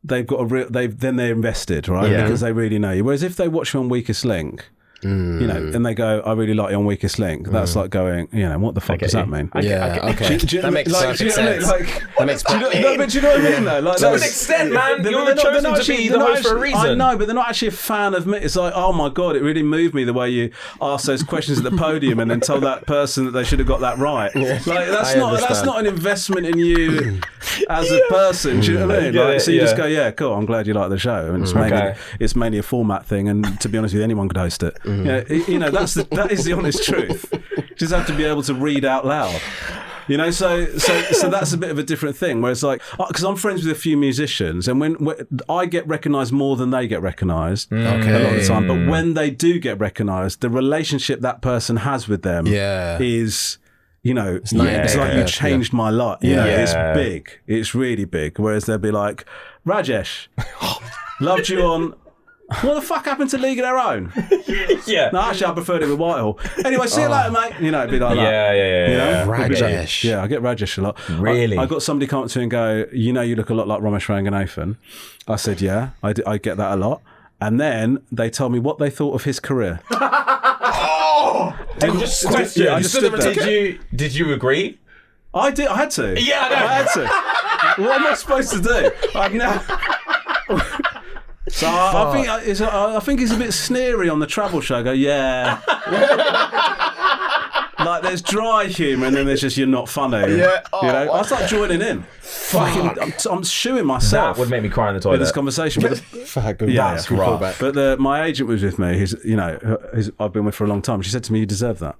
they've got then they're invested, right? Yeah. Because they really know you. Whereas if they watch you on Weakest Link, you know, and they go, I really like you on Weakest Link, that's like going, you know, what the fuck does that mean? Okay. Do you know That makes like, perfect do you know what I mean? sense. Like, That makes do you know, no, but do you know what I mean though? Like, To an that's- extent, man. they're You're not- chosen they're not to be actually- the they're not host for a actually- I reason. know, but they're not actually a fan of me. It's like, oh my God, it really moved me the way you asked those questions at the podium and then told that person that they should have got that right. Like that's understand. not an investment in you as a person. Do you know what I mean? get Like, it, so you just yeah. go, yeah, cool. I'm glad you like the show. And it's mainly a format thing. And to be honest with you, anyone could host it. Yeah, you know, that is the honest truth. You just have to be able to read out loud. You know, so that's a bit of a different thing. Whereas, like, because I'm friends with a few musicians, and when I get recognised more than they get recognised a lot of the time. But when they do get recognised, the relationship that person has with them is, you know, it's like you changed my life. You know, it's big. It's really big. Whereas they'll be like, Rajesh, loved you on. What the fuck happened to League of Their Own? Yeah. No, actually, I preferred it with Whitehall. Anyway, see you later, mate. You know, it'd be like that. Yeah. You know? Rajesh. Yeah, I get Rajesh a lot. Really? I got somebody come up to me and go, you know, you look a lot like Romesh Ranganathan. I said, yeah, I get that a lot. And then they told me what they thought of his career. Question. Yeah, I just stood there. Did you agree? I did. I had to. Yeah, I know. I had to. What am I supposed to do? I've never. So I think he's a bit sneery on the travel show. I go, yeah. Like there's dry humour and then there's just you're not funny. Yeah. You know, I start joining in. Fucking, I'm shooing myself. That would make me cry in the with toilet. this conversation. But That's rough. But my agent was with me. I've been with for a long time. She said to me, "You deserve that."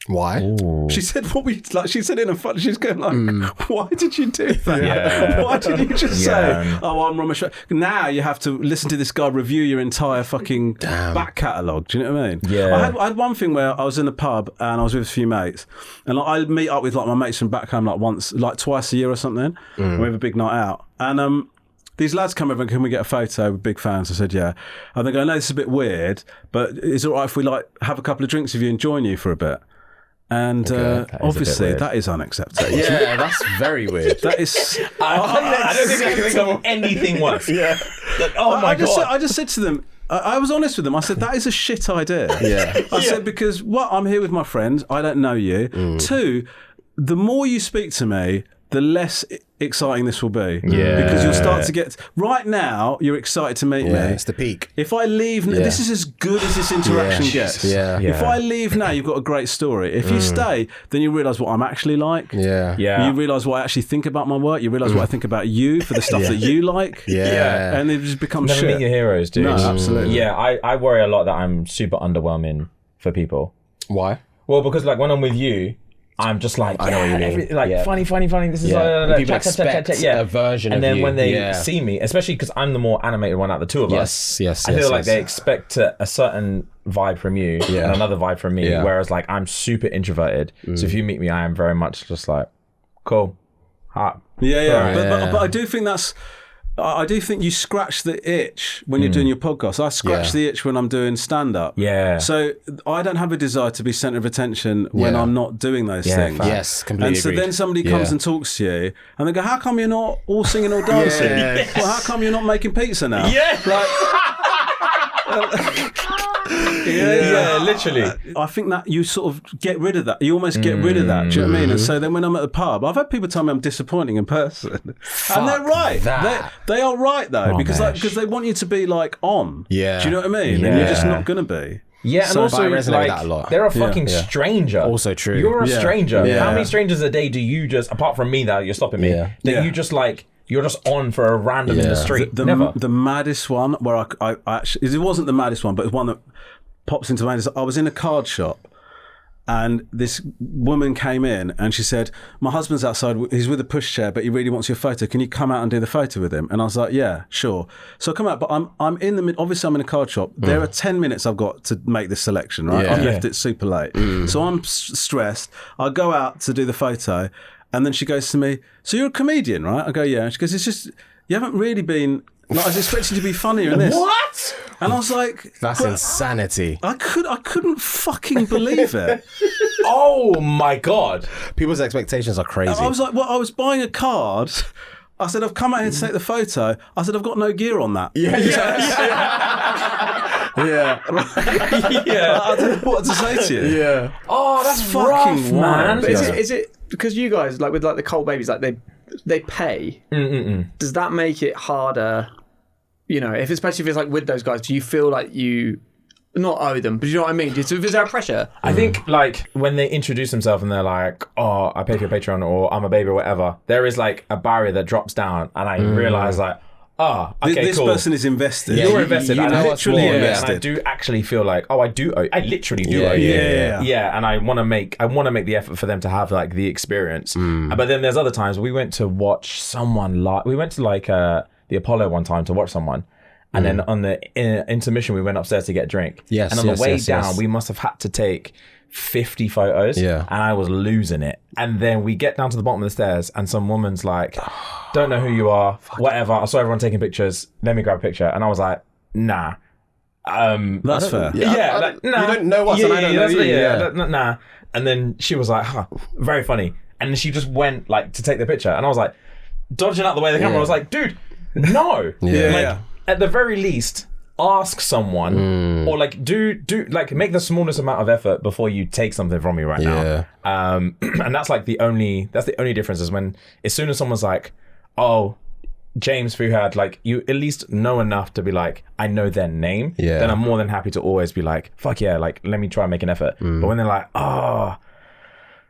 Why? She said, "What we like?" She said in a fun. She's going like, "Why did you do that? Yeah. Why did you just Yeah. say, oh, I'm Romesh?" Now you have to listen to this guy review your entire fucking back catalogue. Do you know what I mean? Yeah. I had one thing where I was in a pub and I was with a few mates, and I'd meet up with like my mates from back home like twice a year or something. And we have a big night out, and these lads come over and can we get a photo? We're big fans. I said, yeah. And they go, no, this is a bit weird, but is it all right if we like have a couple of drinks with you and join you for a bit? And obviously that is unacceptable. Yeah, that's very weird. That is. I don't think I can think of anything worse. Yeah. Like, oh my God. I just said to them, I was honest with them. I said, that is a shit idea. Yeah. I said, because I'm here with my friends. I don't know you. 2, the more you speak to me, the less exciting this will be. Yeah. Because you'll start to get... Right now, you're excited to meet me. It's the peak. If I leave... This is as good as this interaction gets. Yeah. If I leave now, you've got a great story. If you stay, then you realise what I'm actually like. Yeah. You realise what I actually think about my work. You realise what I think about you for the stuff that you like. Yeah. And it just becomes Never shit. meet your heroes, dude. No, absolutely. Yeah, I worry a lot that I'm super underwhelming for people. Why? Well, because like when I'm with you, I'm just like, I know what you mean. Funny. This is People expect a version and of then you. when they see me, especially because I'm the more animated one out of the two of us. Yes. I feel like they expect a certain vibe from you and another vibe from me. Whereas like I'm super introverted. So if you meet me, I am very much just like, cool, hot. But I do think that's... I do think you scratch the itch when you're doing your podcast. I scratch the itch when I'm doing stand-up. Yeah. So I don't have a desire to be centre of attention when I'm not doing those things. fact. Yes, completely And so agreed. then somebody comes and talks to you and they go, how come you're not all singing or dancing? Well, how come you're not making pizza now? Literally. I think that you sort of get rid of that. You almost get rid of that. Do you know what I mean? And so then when I'm at the pub, I've had people tell me I'm disappointing in person. And they're right. They are right though, because they want you to be like on. Yeah. Do you know what I mean? And you're just not going to be. Yeah, and So- also But I resonate like with that a lot. they're a fucking stranger. Also true. You're a stranger. Yeah. How many strangers a day do you just, apart from me that you're stopping me, that you just like, you're just on for a random in the street? Never. The maddest one where I actually, it wasn't the maddest one, but it was one that pops into my head. I was in a card shop and this woman came in and she said, my husband's outside, he's with a pushchair, but he really wants your photo. Can you come out and do the photo with him? And I was like, yeah, sure. So I come out, but I'm in the mid, obviously I'm in a card shop. There are 10 minutes I've got to make this selection, right? I've left it super late. So I'm stressed. I go out to do the photo and then she goes to me, so you're a comedian, right? I go, yeah. She goes, it's just, you haven't really been, like, I was expecting you to be funnier in this. What? And I was like, That's insanity. I couldn't fucking believe it. Oh my God. People's expectations are crazy. I was like, well, I was buying a card. I said, I've come out here to take the photo. I said, I've got no gear on that. Yeah. I don't know what to say to you. Yeah. Oh, that's Fucking rough, man. wild. But is it because you guys, like with like the Cold Babies, like they pay? Does that make it harder? You know, especially if it's like with those guys, do you feel like you not owe them, but you know what I mean? Is there pressure? I think like when they introduce themselves and they're like, oh, I pay for your Patreon or I'm a baby or whatever, there is like a barrier that drops down and I realize like, okay, This cool. person is invested. You're invested. you and know I what's literally more, and I do actually feel like, I do owe. I literally do owe you. Yeah. And I want to make the effort for them to have like the experience. But then there's other times we went to watch someone we went to like the Apollo one time to watch someone. And then on the intermission, we went upstairs to get a drink. Yes, and on the way down, yes. we must have had to take 50 photos. Yeah. And I was losing it. And then we get down to the bottom of the stairs and some woman's like, don't know who you are, whatever. I saw everyone taking pictures. Let me grab a picture. And I was like, nah. That's fair. Yeah. Like, nah. You don't know us and I don't know you. Nah. And then she was like, very funny. And then she just went like to take the picture. And I was like, dodging out the way of the camera. I was like, dude, no. Yeah. At the very least, ask someone or like do like make the smallest amount of effort before you take something from me right now. And that's like the only difference is when as soon as someone's like, oh, James Fuhad, like you at least know enough to be like, I know their name, then I'm more than happy to always be like, fuck yeah, like let me try and make an effort. But when they're like,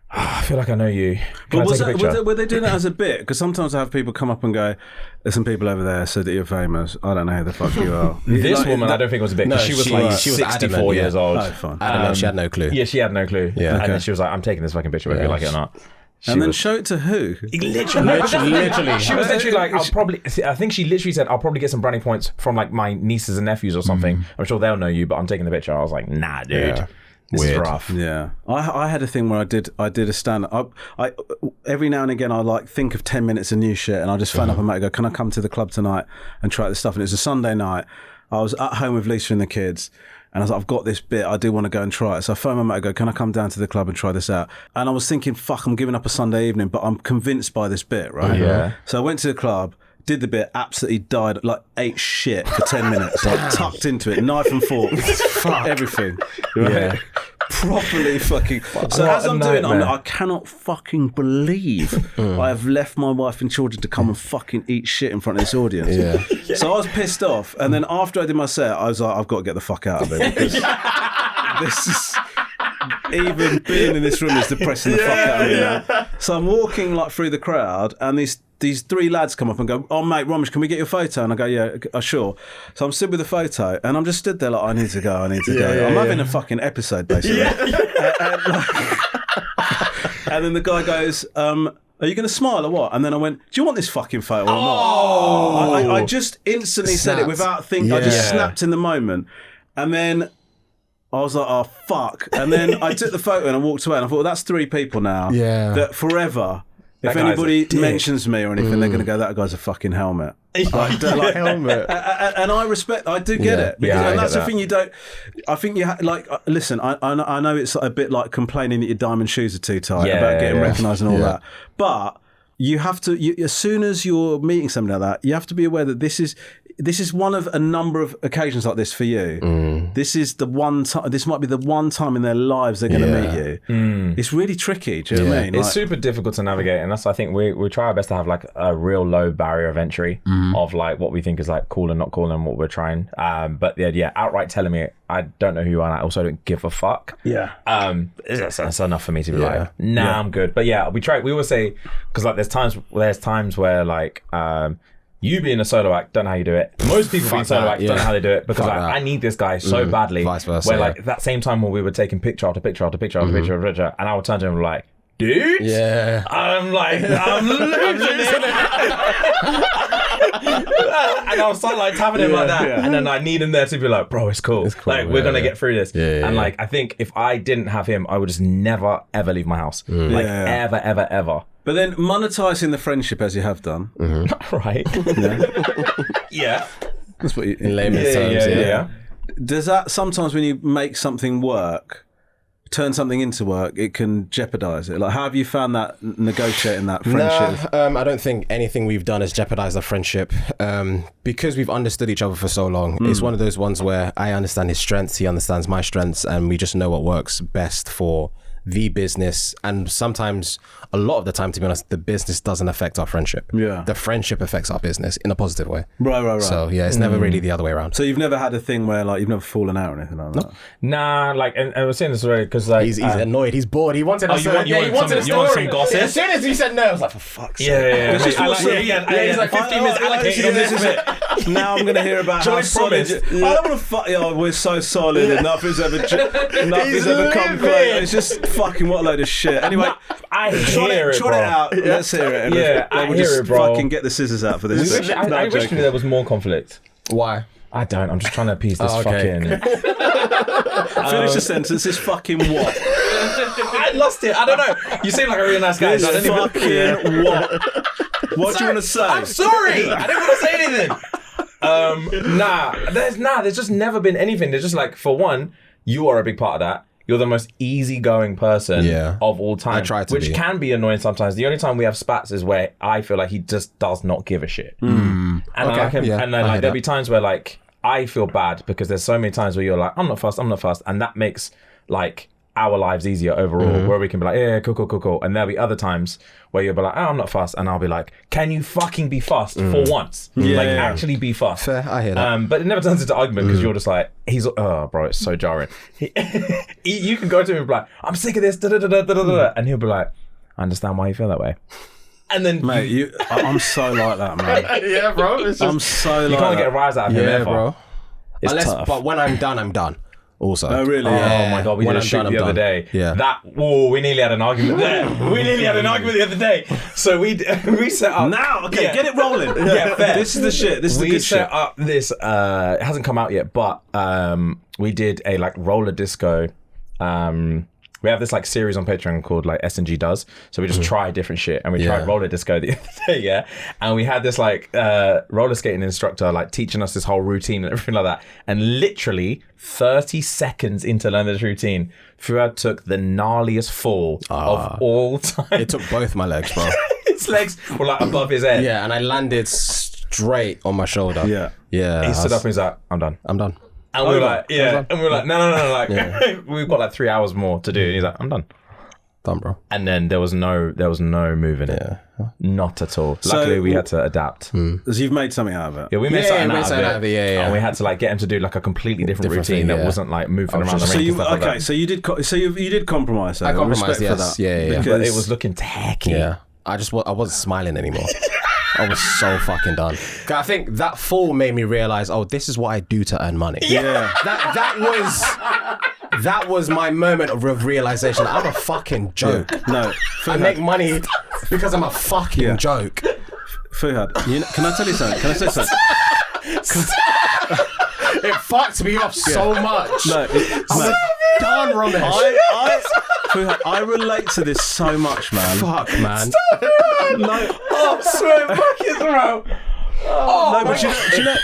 I feel like I know you. Can I take a picture? Were they doing that as a bit? Because sometimes I have people come up and go, there's some people over there said that you're famous. I don't know who the fuck you are. This woman, I don't think was a bit, because No, she was 64 adamant, years old. Oh, fine. I don't know. She had no clue. Yeah, she had no clue. Yeah. And then she was like, I'm taking this fucking picture whether you like it or not. And then show it to who? Literally. She was literally like, I think she literally said, I'll probably get some brownie points from like my nieces and nephews or something. I'm sure they'll know you, but I'm taking the picture. I was like, nah, dude. Yeah. This is Weird. rough. Yeah, I had a thing where I did a stand up. I every now and again I like think of 10 minutes of new shit, and I just phone up a mate and go, can I come to the club tonight and try this stuff? And it was a Sunday night. I was at home with Lisa and the kids, and I was like, I've got this bit, I do want to go and try it. So I phone my mate and go, can I come down to the club and try this out? And I was thinking, fuck, I'm giving up a Sunday evening, but I'm convinced by this bit, right? Yeah. So I went to the club, did the bit, absolutely died, like ate shit for 10 minutes, like tucked into it, knife and fork, everything. Right? properly fucking. So as I'm doing, I cannot fucking believe I have left my wife and children to come and fucking eat shit in front of this audience. Yeah. So I was pissed off, and then after I did my set, I was like, I've got to get the fuck out of it because this is. Even being in this room is depressing the fuck out of me now. So I'm walking like through the crowd, and these three lads come up and go, "Oh mate, Romesh, can we get your photo?" And I go, "Yeah, sure." So I'm stood with the photo, and I'm just stood there like, "I need to go, I need to go." I'm having a fucking episode basically. And then the guy goes, "Are you going to smile or what?" And then I went, "Do you want this fucking photo or not?" I just instantly said it without thinking. I just snapped in the moment, and then. I was like, oh, fuck. And then I took the photo and I walked away and I thought, well, that's three people now. Yeah. That forever, if anybody mentions me or anything, they're going to go, that guy's a fucking helmet. Like helmet. And I do get it. Because, and that's the thing you don't, I think you listen, I know it's a bit like complaining that your diamond shoes are too tight about getting recognised and all that. But you have to, as soon as you're meeting somebody like that, you have to be aware that this is one of a number of occasions like this for you. This is the one time. This might be the one time in their lives they're going to meet you. It's really tricky. Do you know what I mean? It's super difficult to navigate, and that's I think we try our best to have like a real low barrier of entry of like what we think is like cool and not cool and what we're trying. But outright telling me I don't know who you are, and I also don't give a fuck. Yeah. That's enough for me to be like, I'm good. But we try. We always say because like there's times where like. You being a solo act, don't know how you do it. Most people being solo acts don't know how they do it because like, I need this guy so badly. Vice versa, where like that same time when we were taking picture after picture after picture after picture after picture, and I would turn to him and be like, dude, I'm losing it. And I was like tapping him like that, and then I need him there to be like, bro, it's cool. Like we're gonna get through this. And like I think if I didn't have him, I would just never ever leave my house. Like ever. But then monetising the friendship as you have done. Right. Yeah. That's what you... In layman's terms, yeah. Does that sometimes when you make something work, turn something into work, it can jeopardise it? Like, how have you found that negotiating that friendship? I don't think anything we've done has jeopardised our friendship. Because we've understood each other for so long, it's one of those ones where I understand his strengths, he understands my strengths, and we just know what works best for the business. And sometimes, a lot of the time, to be honest, the business doesn't affect our friendship. Yeah. The friendship affects our business in a positive way. Right. So yeah, it's never really the other way around. So you've never had a thing where like you've never fallen out or anything like that? Nah, like, and I was saying this already because like he's annoyed, he's bored, he wanted a story. You want some gossip? As soon as he said no, I was like, for fuck's sake. Yeah. He's like 15 minutes allocated on this. Now I'm going to hear about how solid. I don't want to fuck. We're so solid and nothing's ever come close. It's just fucking what a load of shit. Anyway, I hear it, bro. Trot it out. Let's hear it. I we'll hear just it, bro. fucking get the scissors out for this. I wish there was more conflict. Why? I don't. I'm just trying to appease this fucking... Finish the sentence. This fucking what? I lost it. I don't know. You seem like a really nice guy. This fucking what? What do you want to say? I'm sorry. I didn't want to say anything. There's just never been anything. There's just like, for one, you are a big part of that. You're the most easygoing person of all time. I try to which can be annoying sometimes. The only time we have spats is where I feel like he just does not give a shit. And then there'll be times where like I feel bad because there's so many times where you're like, I'm not fast, and that makes like our lives easier overall, where we can be like, yeah, cool. And there'll be other times where you'll be like, oh, I'm not fast, and I'll be like, can you fucking be fast for once? Actually be fast. Fair, I hear that. But it never turns into argument because you're just like, bro, it's so jarring. You can go to him and be like, I'm sick of this, and he'll be like, I understand why you feel that way. And then, mate, I'm so like that, man. Yeah, bro. I'm so like you can't get a rise out of him ever. Bro. It's tough. But when I'm done, I'm done. Also. Oh, really? Oh my God, we did a shoot the other day. Yeah. We nearly had an argument there. We nearly had an argument the other day. So we set up... Now, okay, get it rolling. Yeah, fair. This is the shit. This is the good shit. We set up this... it hasn't come out yet, but we did a like roller disco... we have this like series on Patreon called like SNG Does. So we just try different shit, and we tried roller disco the other day, and we had this like roller skating instructor like teaching us this whole routine and everything like that. And literally 30 seconds into learning this routine, Fuhad took the gnarliest fall of all time. It took both my legs, bro. His legs were like above his head. Yeah, and I landed straight on my shoulder. Yeah. Yeah. He stood up and he's like, I'm done. I'm done. And we were Over. like, yeah. And we were like, no. Like, we've got like 3 hours more to do. And he's like, I'm done. Done, bro. And then there was no moving it. Yeah. Not at all. Luckily, we had to adapt. So you've made something out of it. Yeah, we made something out of it. Yeah. And we had to like get him to do like a completely different routine thing, that yeah. wasn't like moving around the So ring. you so you did compromise. Though. I compromised, Respect yes. for that. Yeah. But it was looking tacky. Yeah. I wasn't smiling anymore. I was so fucking done. I think that fall made me realize, this is what I do to earn money. Yeah. That was my moment of realization. I'm a fucking joke. No. I make money because I'm a fucking joke. Fuhad, can I tell you something? Can I say something? It fucked me up so much. No. I'm done, Romesh. Fuhad, I relate to this so much, man. Fuck, man. No. Oh, swear, fuck his throat. No, but do you know,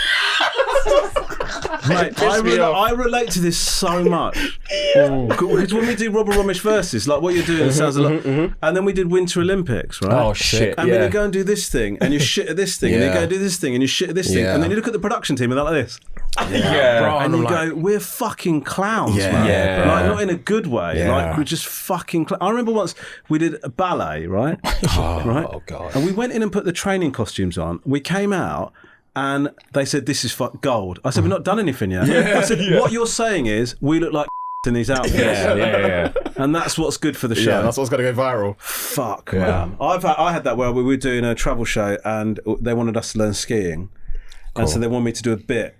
mate, I relate to this so much. Because when we do Robert Romesh versus, like what you're doing, it sounds a lot. And then we did Winter Olympics, right? Oh, shit. And then you go and do this thing, and you shit at this thing, and you go and do this thing, and you shit at this thing, Yeah. and then you look at the production team, and they're like this. Yeah. Bro, And you I'm like, go, we're fucking clowns, Yeah. man. Yeah. Like, not in a good way. Yeah. Like, we're just fucking I remember once we did a ballet, right? Right? Oh, God. And we went in and put the training costumes on. We came out and they said, this is gold. I said, we've not done anything yet. I said, what you're saying is we look like in these outfits. Yeah. And that's what's good for the show. yeah, that's what's going to go viral. Fuck, man. I had that where we were doing a travel show and they wanted us to learn skiing. And so they wanted me to do a bit,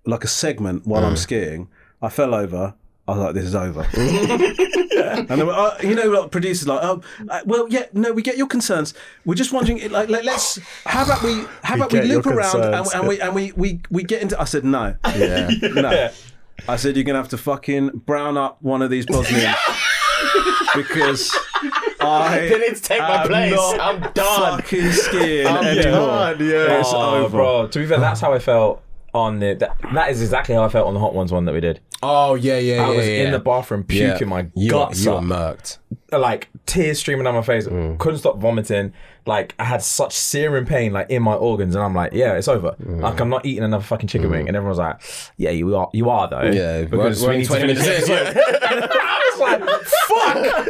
like a segment while I'm skiing. I fell over. I was like, this is over. And they were, like producers like, we get your concerns. We're just wondering, like, let's, how about we loop around and we get into, I said, no. Yeah. No. I said, you're going to have to fucking brown up one of these Bosnians. Because I didn't take my place. I'm done. Fucking skiing anymore. done, yeah. It's over. Bro, to be fair, that's how I felt on that is exactly how I felt on the Hot Ones one that we did. Oh, yeah. I was in the bathroom puking my guts you were up. murked. Like tears streaming down my face, couldn't stop vomiting. Like I had such searing pain like in my organs, and I'm like, yeah, it's over. Like I'm not eating another fucking chicken wing. And everyone's like, yeah, you are though. Yeah, because we're we need to 20 finish minutes it. in, I was like, fuck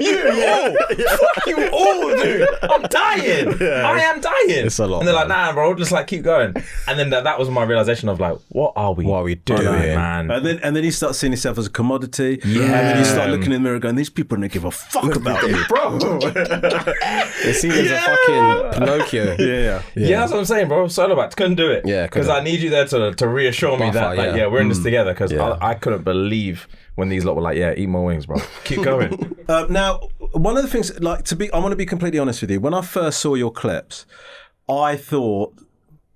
you all, dude. I'm dying. I am dying. It's a lot, And they're like, man. nah, bro, just like keep going. And then that was my realization of like, what are we doing, man? And then you start seeing yourself as a commodity. Yeah. And then you start looking in the mirror going, these people don't give a fuck about me. Bro. They see me as a fucking Pinocchio. Yeah. Yeah, that's what I'm saying, bro. Solo back couldn't do it. Yeah, because couldn't. I need you there to reassure me that, Buffer, like, yeah. we're in this together. Because Yeah. I couldn't believe when these lot were like, yeah, eat more wings, bro. Keep going. Now, one of the things, like, I want to be completely honest with you. When I first saw your clips, I thought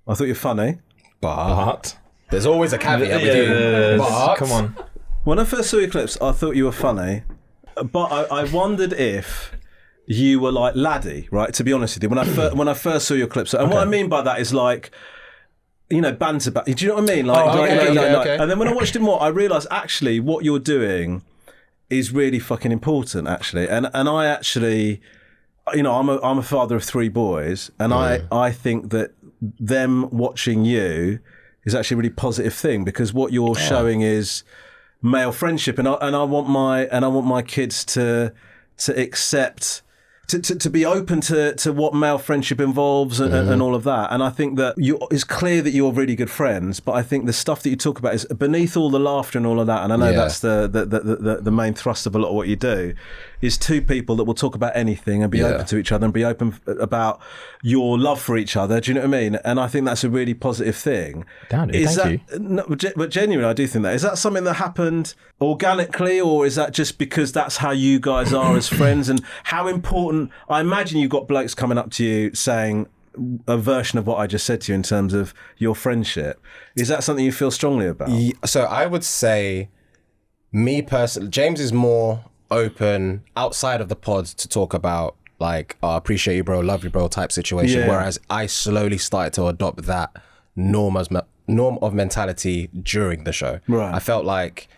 you're funny. But There's always a caveat with you. But come on. When I first saw your clips, I thought you were funny, but I wondered if you were like laddie, right? To be honest with you, when I first saw your clips, and what I mean by that is like, banter back. Do you know what I mean? Like, okay. And then when I watched it more, I realised actually what you're doing is really fucking important, actually. And I actually, I'm a father of 3 boys, and I think that them watching you is actually a really positive thing, because what you're showing is male friendship, and I want my kids to accept. To be open to what male friendship involves and all of that. And I think that it's clear that you're really good friends, but I think the stuff that you talk about is beneath all the laughter and all of that. And I know that's the main thrust of a lot of what you do, is 2 people that will talk about anything and be open to each other and be open about your love for each other. Do you know what I mean? And I think that's a really positive thing. Damn, dude, thank you. No, but genuinely, I do think that. Is that something that happened organically, or is that just because that's how you guys are as friends? And how important, I imagine you've got blokes coming up to you saying a version of what I just said to you in terms of your friendship. Is that something you feel strongly about? So I would say, me personally, James is more open outside of the pod to talk about like, I appreciate you, bro, love you, bro type situation. Whereas I slowly started to adopt that norm of mentality during the show. Right. I felt like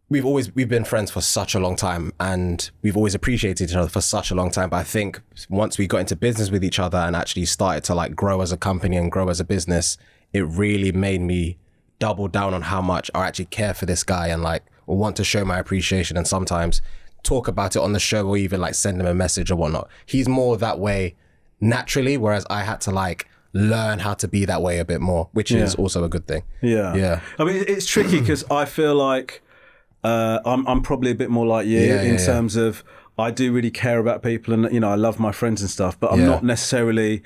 we've been friends for such a long time, and we've always appreciated each other for such a long time. But I think once we got into business with each other and actually started to like grow as a company and grow as a business, it really made me double down on how much I actually care for this guy and like want to show my appreciation and sometimes talk about it on the show or even like send him a message or whatnot. He's more that way naturally, whereas I had to like learn how to be that way a bit more, which is also a good thing. Yeah. I mean, it's tricky because I feel like I'm probably a bit more like you in terms of I do really care about people and, you know, I love my friends and stuff, but I'm not necessarily,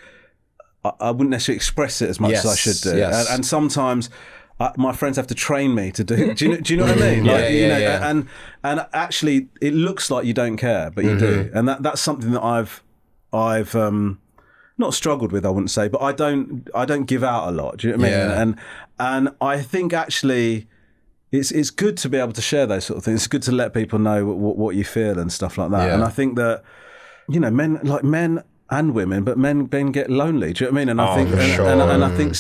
I wouldn't necessarily express it as much as I should do. And sometimes my friends have to train me to do. Do you know what I mean? Like, you know, and actually, it looks like you don't care, but you do, and that's something that I've not struggled with, I wouldn't say, but I don't give out a lot. Do you know what I mean? And I think actually, it's good to be able to share those sort of things. It's good to let people know what you feel and stuff like that. Yeah. And I think that, you know, men and women, but men get lonely. Do you know what I mean? And I think, and I think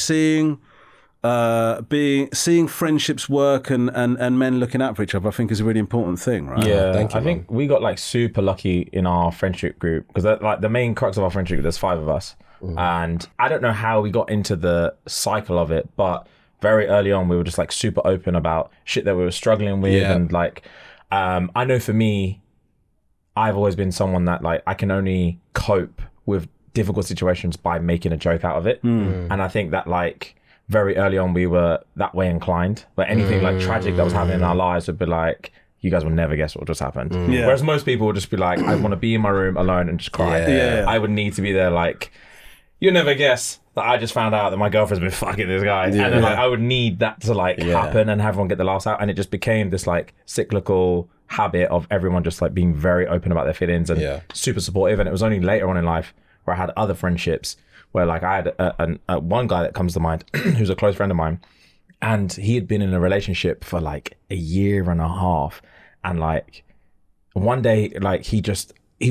seeing friendships work and men looking out for each other, I think is a really important thing, right? Yeah, Thank you, I think we got like super lucky in our friendship group because like the main crux of our friendship group, there's 5 of us, and I don't know how we got into the cycle of it, but very early on we were just like super open about shit that we were struggling with, and like I know for me, I've always been someone that like I can only cope with difficult situations by making a joke out of it, and I think that like very early on we were that way inclined, but anything like tragic that was happening in our lives would be like, you guys will never guess what just happened. Whereas most people would just be like, I want to be in my room alone and just cry. I would need to be there like, you'll never guess that I just found out that my girlfriend's been fucking this guy, and then like, I would need that to like happen and have everyone get the laughs out, and it just became this like cyclical habit of everyone just like being very open about their feelings and super supportive. And it was only later on in life where I had other friendships where like I had one guy that comes to mind who's a close friend of mine, and he had been in a relationship for like a year and a half, and like one day like he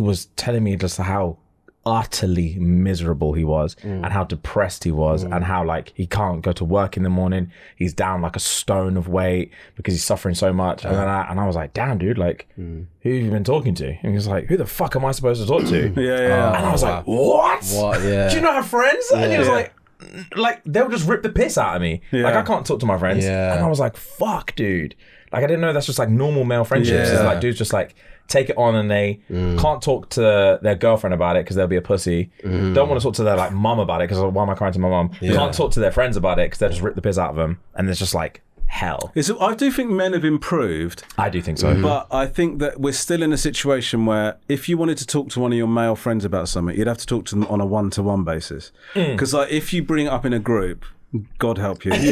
was telling me just how utterly miserable he was and how depressed he was and how like he can't go to work in the morning, he's down like a stone of weight because he's suffering so much. And then I was like, damn dude, like who have you been talking to? And he was like, who the fuck am I supposed to talk to? And I was like, what? Do you not have friends? And he was like they'll just rip the piss out of me. Like I can't talk to my friends. And I was like, fuck dude, like I didn't know that's just like normal male friendships. It's like dudes just like take it on and they can't talk to their girlfriend about it because they'll be a pussy. Don't want to talk to their like mum about it because why am I crying to my mum? Can't talk to their friends about it because they'll just rip the piss out of them, and it's just like hell. I do think men have improved. I do think so. But I think that we're still in a situation where if you wanted to talk to one of your male friends about something, you'd have to talk to them on a one-to-one basis. Because like if you bring it up in a group, God help you. Lord,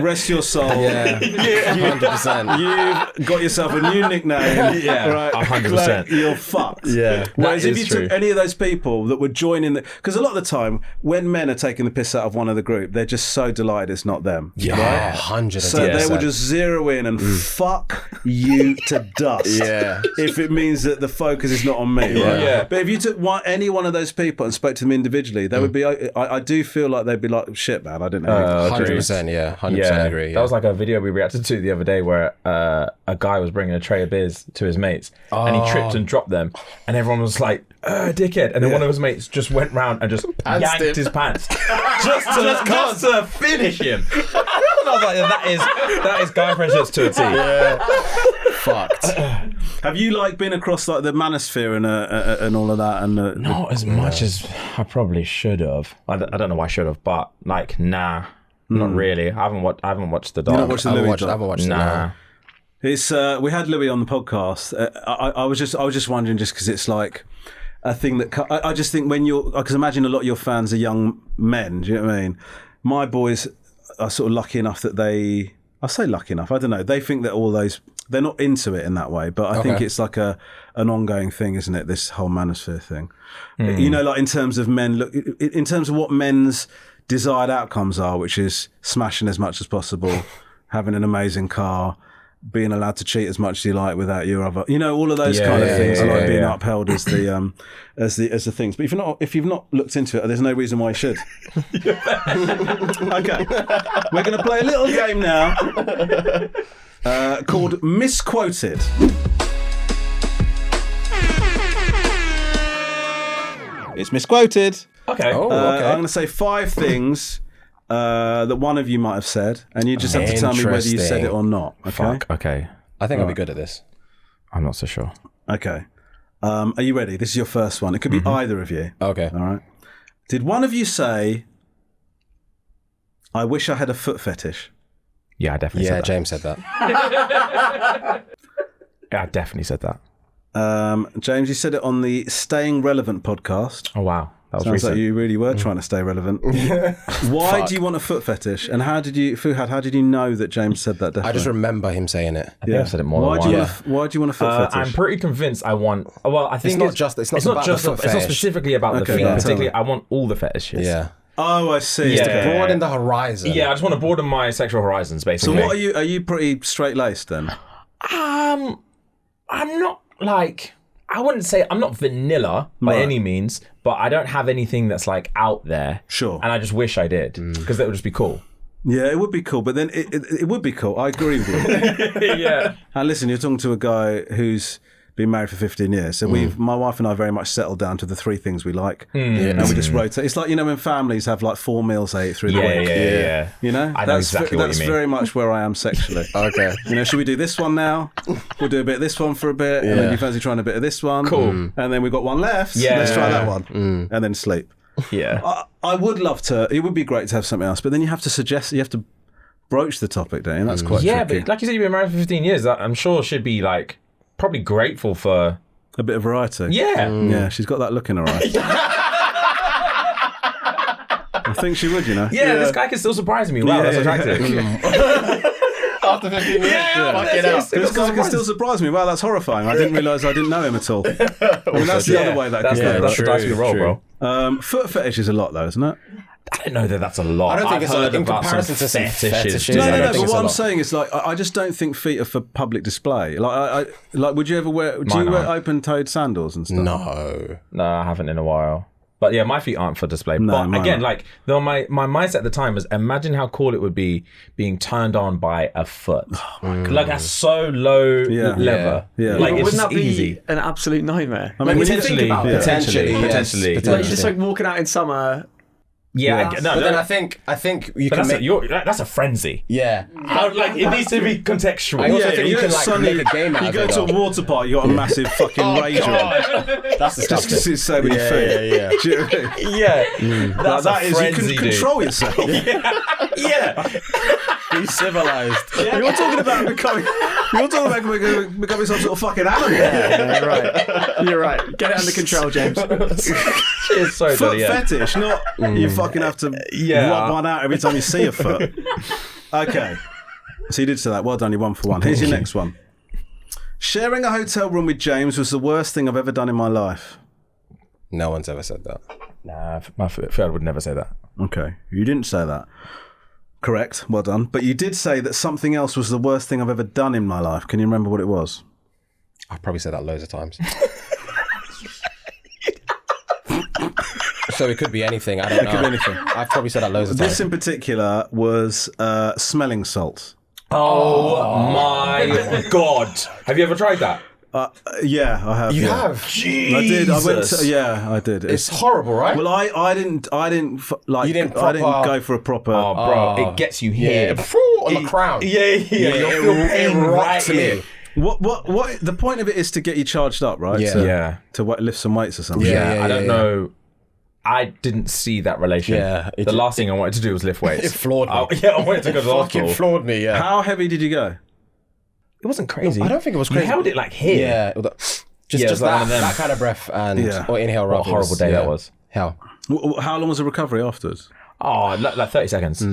rest your soul. 100%. You've got yourself a new nickname. Right? 100%. Like, you're fucked. Whereas if you took any of those people that would join in because a lot of the time when men are taking the piss out of one of the group, they're just so delighted it's not them. 100%. So they will just zero in and fuck you to dust. If it means that the focus is not on me. Right? But if you took any one of those people and spoke to them individually, they would be. I do feel like they'd be like, shit, man, I didn't know. 100%, 100% agree. That was like a video we reacted to the other day where a guy was bringing a tray of beers to his mates and he tripped and dropped them, and everyone was like, dickhead. And then one of his mates just went round and just yanked his pants just to finish him. And I was like, that is guy friendships to a T. Fucked. Have you like been across like the Manosphere and all of that? And not as much as I probably should have. I don't know why I should have, but like not really. I haven't watched the doc. You not watched the Louis doc? I haven't watched it. Nah. It's we had Louis on the podcast. I was just wondering, just because it's like a thing that I just think when because imagine a lot of your fans are young men. Do you know what I mean? My boys are sort of lucky enough that I say lucky enough. I don't know. They think that all those. They're not into it in that way, but I think it's like an ongoing thing, isn't it? This whole Manosphere thing. You know, like in terms of men, in terms of what men's desired outcomes are, which is smashing as much as possible, having an amazing car, being allowed to cheat as much as you like without your other, you know, all of those kind of things are like being upheld as the things. But if you've not looked into it, there's no reason why you should. Okay, we're going to play a little game now. Called Misquoted. It's Misquoted. Okay. I'm going to say 5 things that one of you might have said, and you just have to tell me whether you said it or not. Okay. Fuck. Okay. I think I'll be good at this. I'm not so sure. Okay. Are you ready? This is your first one. It could be either of you. Okay. All right. Did one of you say, "I wish I had a foot fetish"? Yeah, I definitely said that. James said that. Yeah, I definitely said that. James, you said it on the Staying Relevant podcast. Oh, wow. That was Sounds recent. like you really were trying to stay relevant. Why do you want a foot fetish? And Fuhad, how did you know that James said that? Definitely? I just remember him saying it. I think I've said it more Why than do you once. why do you want a foot fetish? I'm pretty convinced I want. Well, I think It's not just about the foot It's not fetish. specifically about the feet. yeah. Particularly, I want all the fetishes. Yeah. Oh, I see. Yeah. Broaden the horizon. Yeah, I just want to broaden my sexual horizons, So basically. what are you? Are you pretty straight laced then? I'm not like. I wouldn't say I'm not vanilla by Right. any means, but I don't have anything that's like out there. Sure. And I just wish I did because that would just be cool. Yeah, it would be cool, but then it would be cool. I agree with you. Yeah. And listen, you're talking to a guy who's been married for 15 years. So my wife and I very much settled down to the three things we like. And we just rotate. It's like, when families have like 4 meals they eat through the week. Yeah. You know? I know exactly what you That's mean. very much where I am sexually. Okay. Should we do this one now? We'll do a bit of this one for a bit. And then you fancy trying a bit of this one. Cool. And then we've got one left. Yeah. Let's try that one. And then sleep. Yeah. I would love to. It would be great to have something else, but then you have to broach the topic, don't you? That's quite tricky. But like you said, you've been married for 15 years. I'm sure she'd be like probably grateful for A bit of variety. Yeah. Yeah, she's got that look in her eye. I think she would, Yeah, this guy can still surprise me. Wow, that's attractive. After 15 years. Fucking hell. This guy can still surprise me. Wow, that's horrifying. I didn't realise I didn't know him at all. That's the other way that That's could go. the dice we roll, bro. Foot fetish is a lot, though, isn't it? I don't know that that's a lot. I don't think I've it's heard in about comparison some to some fetishes. No, I don't but think it's what a I'm lot. saying is, like, I just don't think feet are for public display. Like, would you ever wear? Do Mine you wear aren't. open-toed sandals and stuff? No. No, I haven't in a while. But yeah, my feet aren't for display. No, but mine again, aren't. like my mindset at the time was imagine how cool it would be being turned on by a foot. Like a so low level. Yeah. Like But it's wouldn't just that be easy. an absolute nitmare? I mean, Like, when you potentially, think about it, Potentially. yes, like you're just like walking out in summer. Yeah, Yeah. no, But then no, I think you but can that's, make... that's a frenzy. Yeah. How, like it needs to be contextual. I also think you can suddenly make a game out you of go it. to a though. water park, you got a massive fucking rage on. That's Just disgusting. because it's so many feet. Yeah. Do you know what I mean? Yeah, that's That a is, you frenzy, can dude. control yourself. Yeah, Be civilized. You're talking about becoming some sort of fucking animal. Yeah, right. You're right. Get it under control, James. it's so Foot dirty. Yeah. fetish, not you fucking have to rub one out every time you see a foot. Okay. So you did say that. Well done, you're 1 for 1. Here's your next one. Sharing a hotel room with James was the worst thing I've ever done in my life. No one's ever said that. Nah, my Fuhad would never say that. Okay. You didn't say that. Correct. Well done. But you did say that something else was the worst thing I've ever done in my life. Can you remember what it was? I've probably said that loads of times. So it could be anything. I don't know. It could be anything. I've probably said that loads of times. This in particular was smelling salts. Oh my god! Have you ever tried that? Yeah, I have. You yeah. have? Jesus. I did. I went. Yeah, I did. It's horrible, right? Well, I didn't like. You didn't I didn't proper- go for a proper. Oh, bro, it gets you here. On the crown. Yeah. You'll feel pain right here. What? The point of it is to get you charged up, right? Yeah. Yeah. To lift some weights or something. Yeah. I don't know. I didn't see that relation. Yeah, The last thing I wanted to do was lift weights. It floored me. I wanted to go to the Fucking hospital. floored me, yeah. How heavy did you go? It wasn't crazy. I don't think it was You crazy. held it like here. Yeah. Just like one of them. that kind of breath and Yeah. or inhale. What a rather, horrible day that was. Hell. How long was the recovery afterwards? Oh, like 30 seconds.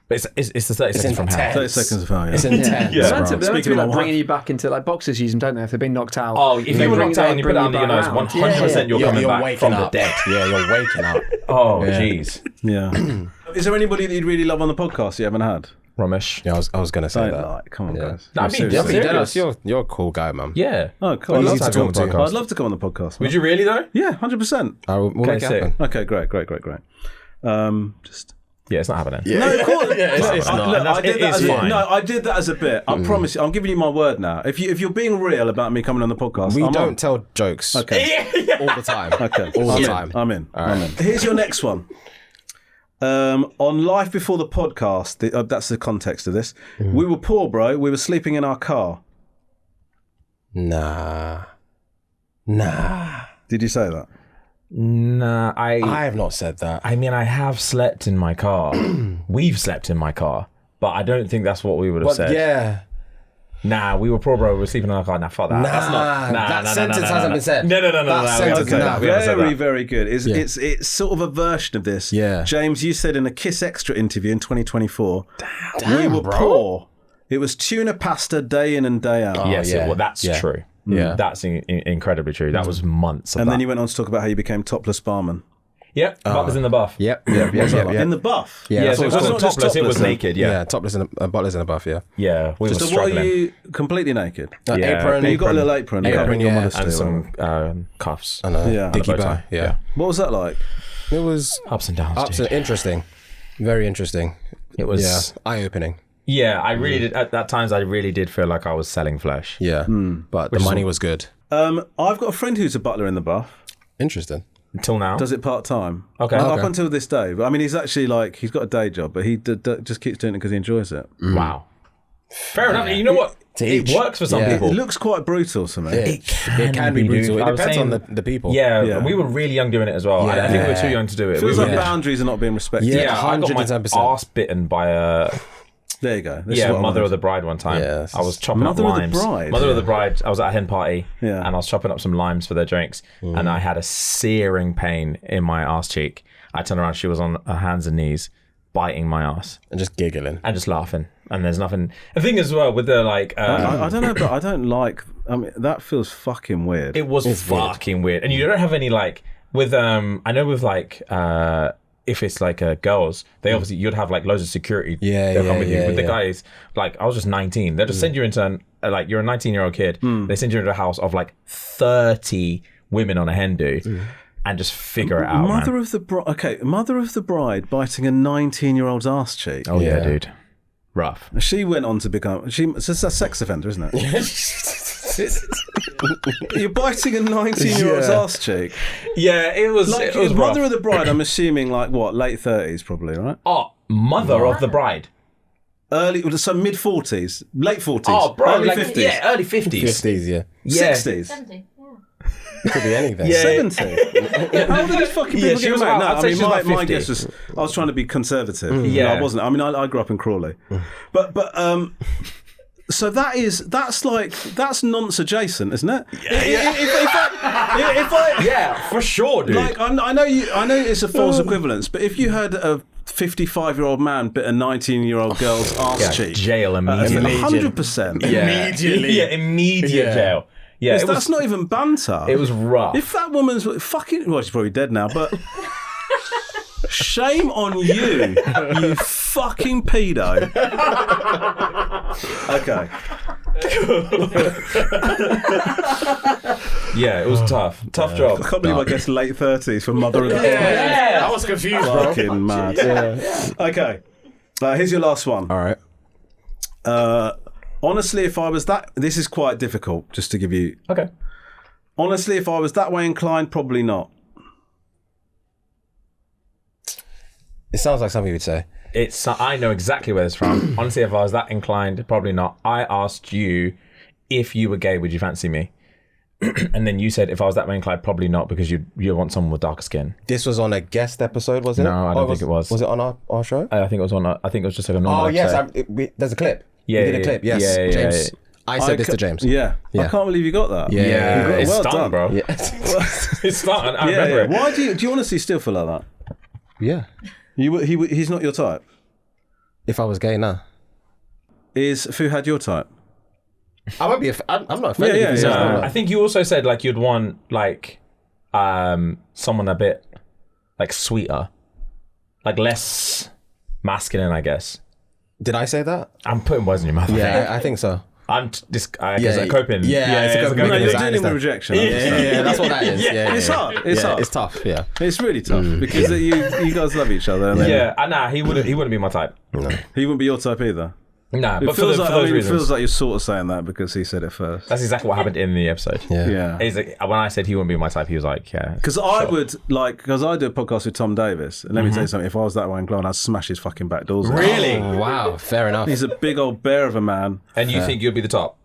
But it's the 30 seconds from intense. hand. 30 seconds of hell, yeah. It's intense. Yeah. They're meant to be Speaking of like my bringing wife. you back into like boxers use them, don't they? If they've been knocked out. Oh, if They you were bring- knocked out and you put bring it under your nose, back round. 100% you're coming back waking from up. the dead. Yeah, you're waking up. Oh, jeez. Yeah. Is there anybody that you'd really love on the podcast you haven't had? Romesh. Yeah, I was gonna say Don't that. lie. Come on, guys. Nah, No, be- seriously. yeah, Yeah, Serious? Dennis, you're a cool guy, man. Yeah. Oh, cool. I'd I'd love love to have to you on the come on podcast. I'd love to come on the podcast. man. Would you really, though? Yeah, 100%. We'll make it sick. happen. Okay, great. Just. Yeah, it's not happening. No, of course. it's not. Look, That's- I did it that is as fine. no, I did that as a bit. I promise you. I'm giving you my word now. If you're being real about me coming on the podcast, We I'm don't on. tell jokes Okay. all the time. Okay. All I'm the in. time. I'm in. All right. I'm in. Here's your next one. On Life Before the Podcast, that's the context of this. We were poor, bro. We were sleeping in our car. Nah. Did you say that? Nah, I have not said that. I mean, I have slept in my car. We've slept in my car, but I don't think that's what we would have said. Yeah. Nah, we were poor, bro. We were sleeping in our car. Nah, fuck that. That's not. That sentence hasn't been said. No. That sentence, We no. haven't said Very, that. very good. It's sort of a version of this. Yeah. James, you said in a Kiss Extra interview in 2024, Damn, we were bro. poor. It was tuna pasta day in and day out. Yes, yeah. well, that's Yeah. true. Yeah. That's incredibly true. That was months of And that. then you went on to talk about how you became topless barman. Yep, Butler's in the buff. Yep. In the buff. Yeah, Yeah, so it It's not wasn't just topless, it was topless, naked, Yeah, yeah. topless and butlers in a buff, yeah. Yeah, we were So what struggling. are you completely naked? Yeah, Apron. You got a little apron. Apron, covering your yeah. modesty. And some cuffs. I know. Yeah. Dicky And a bow bar, tie. yeah. What was that like? It was Ups and downs, dude. interesting. Very interesting. It was... Yeah. Eye-opening. Yeah, I really did. At times, I really did feel like I was selling flesh. Yeah. But the money was good. I've got a friend who's a butler in the buff. Interesting. Until now. Does it part time. Okay. Up Okay. until this day. But I mean, he's actually like, he's got a day job, but he just keeps doing it because he enjoys it. Wow. Fair enough. You know what? To It each. works for some Yeah. people. It looks quite brutal to me. It can be brutal. dude. It I was depends on saying- the people. Yeah, we were really young doing it as well. I think we were too young to do it. Feels we like were, boundaries are not being respected. Yeah. I got my 110%. arse bitten by a There you go. This is what I Mother wanted. of the Bride one time. Yeah, I was chopping Mother up of the limes. Bride? Mother of the Bride. I was at a hen party Yeah. and I was chopping up some limes for their drinks and I had a searing pain in my arse cheek. I turned around, she was on her hands and knees biting my ass And just giggling. and just laughing. And there's nothing. The thing as well with the like, I don't know, but I don't like. I mean, that feels fucking weird. it was fucking weird. And you don't have any like with I know with like if it's like girls, they obviously you'd have like loads of security. Yeah, they'll come yeah, with you. yeah, With the yeah. guys, like I was just 19. They'll just send you into like you're a 19-year-old kid. They send you into a house of like 30 women on a hen do, and just figure it out. Mother man. of the Bride. Okay, Mother of the Bride biting a 19-year-old's ass cheek. Oh yeah, Yeah. dude, rough. She went on to become. It's a sex offender, isn't it? You're biting a 19-year-old's Yeah. ass cheek. Yeah, it was. Like it was Mother rough. of the Bride. I'm assuming like what, late 30s, probably, right? Oh, Mother of the Bride. Early, so mid 40s, late 40s. Oh, bro, early like 50s, yeah, early 50s. 50s, yeah. Yeah. 60s, 70, Could be anything. Yeah. 70. How old are these fucking people Yeah, she getting was married? about- No, I'd I say mean, she was my about 50. guess was I was trying to be conservative. Yeah. No, I wasn't. I mean, I grew up in Crawley, but so that's nonce adjacent, isn't it? If I Yeah, for sure, dude. like, I know it's a false equivalence, but if you had a 55-year-old man bit a 19-year-old girl's ass cheek, jail immediately. 100%. Immediately. Yeah, immediate jail. Yeah, it That's was, not even banter. it was rough. If that woman's fucking, well, she's probably dead now, but shame on you, you fucking pedo. Okay. Yeah, it was tough. Tough job. I can't believe I guessed late 30s for Mother of the Bride. Yeah. I was confused, bro. Fucking mad. Okay. Here's your last one. All right. Honestly, if I was that, this is quite difficult, just to give you. Okay. Honestly, if I was that way inclined, probably not. It sounds like something you would say. It's. I know exactly where it's from. Honestly, if I was that inclined, probably not. I asked you if you were gay, would you fancy me? And then you said if I was that way inclined, probably not, because you want someone with darker skin. This was on a guest episode, was it? No, I don't Or think it was. Was it on our show? I think it was on. I think it was just like a normal. Oh, yes. episode. There's a clip. Yeah, We did a yeah, clip. Yes. yeah, yeah, James. yeah. I said this to James. Yeah. Yeah. I can't believe you got that. Yeah. Yeah, it's Well stung, done. bro. Yeah. It's stung. I Yeah, remember yeah. it. Why do you honestly still feel like that? Yeah. He's not your type. If I was gay, nah. Is Fuhad your type? I won't be. I'm not offended. Yeah, if he says yeah. no. I think you also said like you'd want like someone a bit like sweeter, like less masculine, I guess. Did I say that? I'm putting words in your mouth. I think. Yeah, I think so. I'm I guess Yeah, I'm coping. yeah, it's a coping No, mechanism. you're I dealing with understand. rejection. Yeah, that's what that is. Yeah, It's yeah. hard. It's Yeah, hard. it's tough. Yeah. It's really tough because you guys love each other. And Yeah, nah, he wouldn't be my type. he wouldn't be your type either. Nah, It but feels for like those it reasons. feels like you're sort of saying that because he said it first. That's exactly what happened in the episode. Yeah. He's like, when I said he wouldn't be my type, he was like, yeah. Because I would because I do a podcast with Tom Davis, and let me tell you something. If I was that way inclined, I'd smash his fucking back doors. in. Really? Oh, wow, fair enough. He's a big old bear of a man. And you think you'd be the top?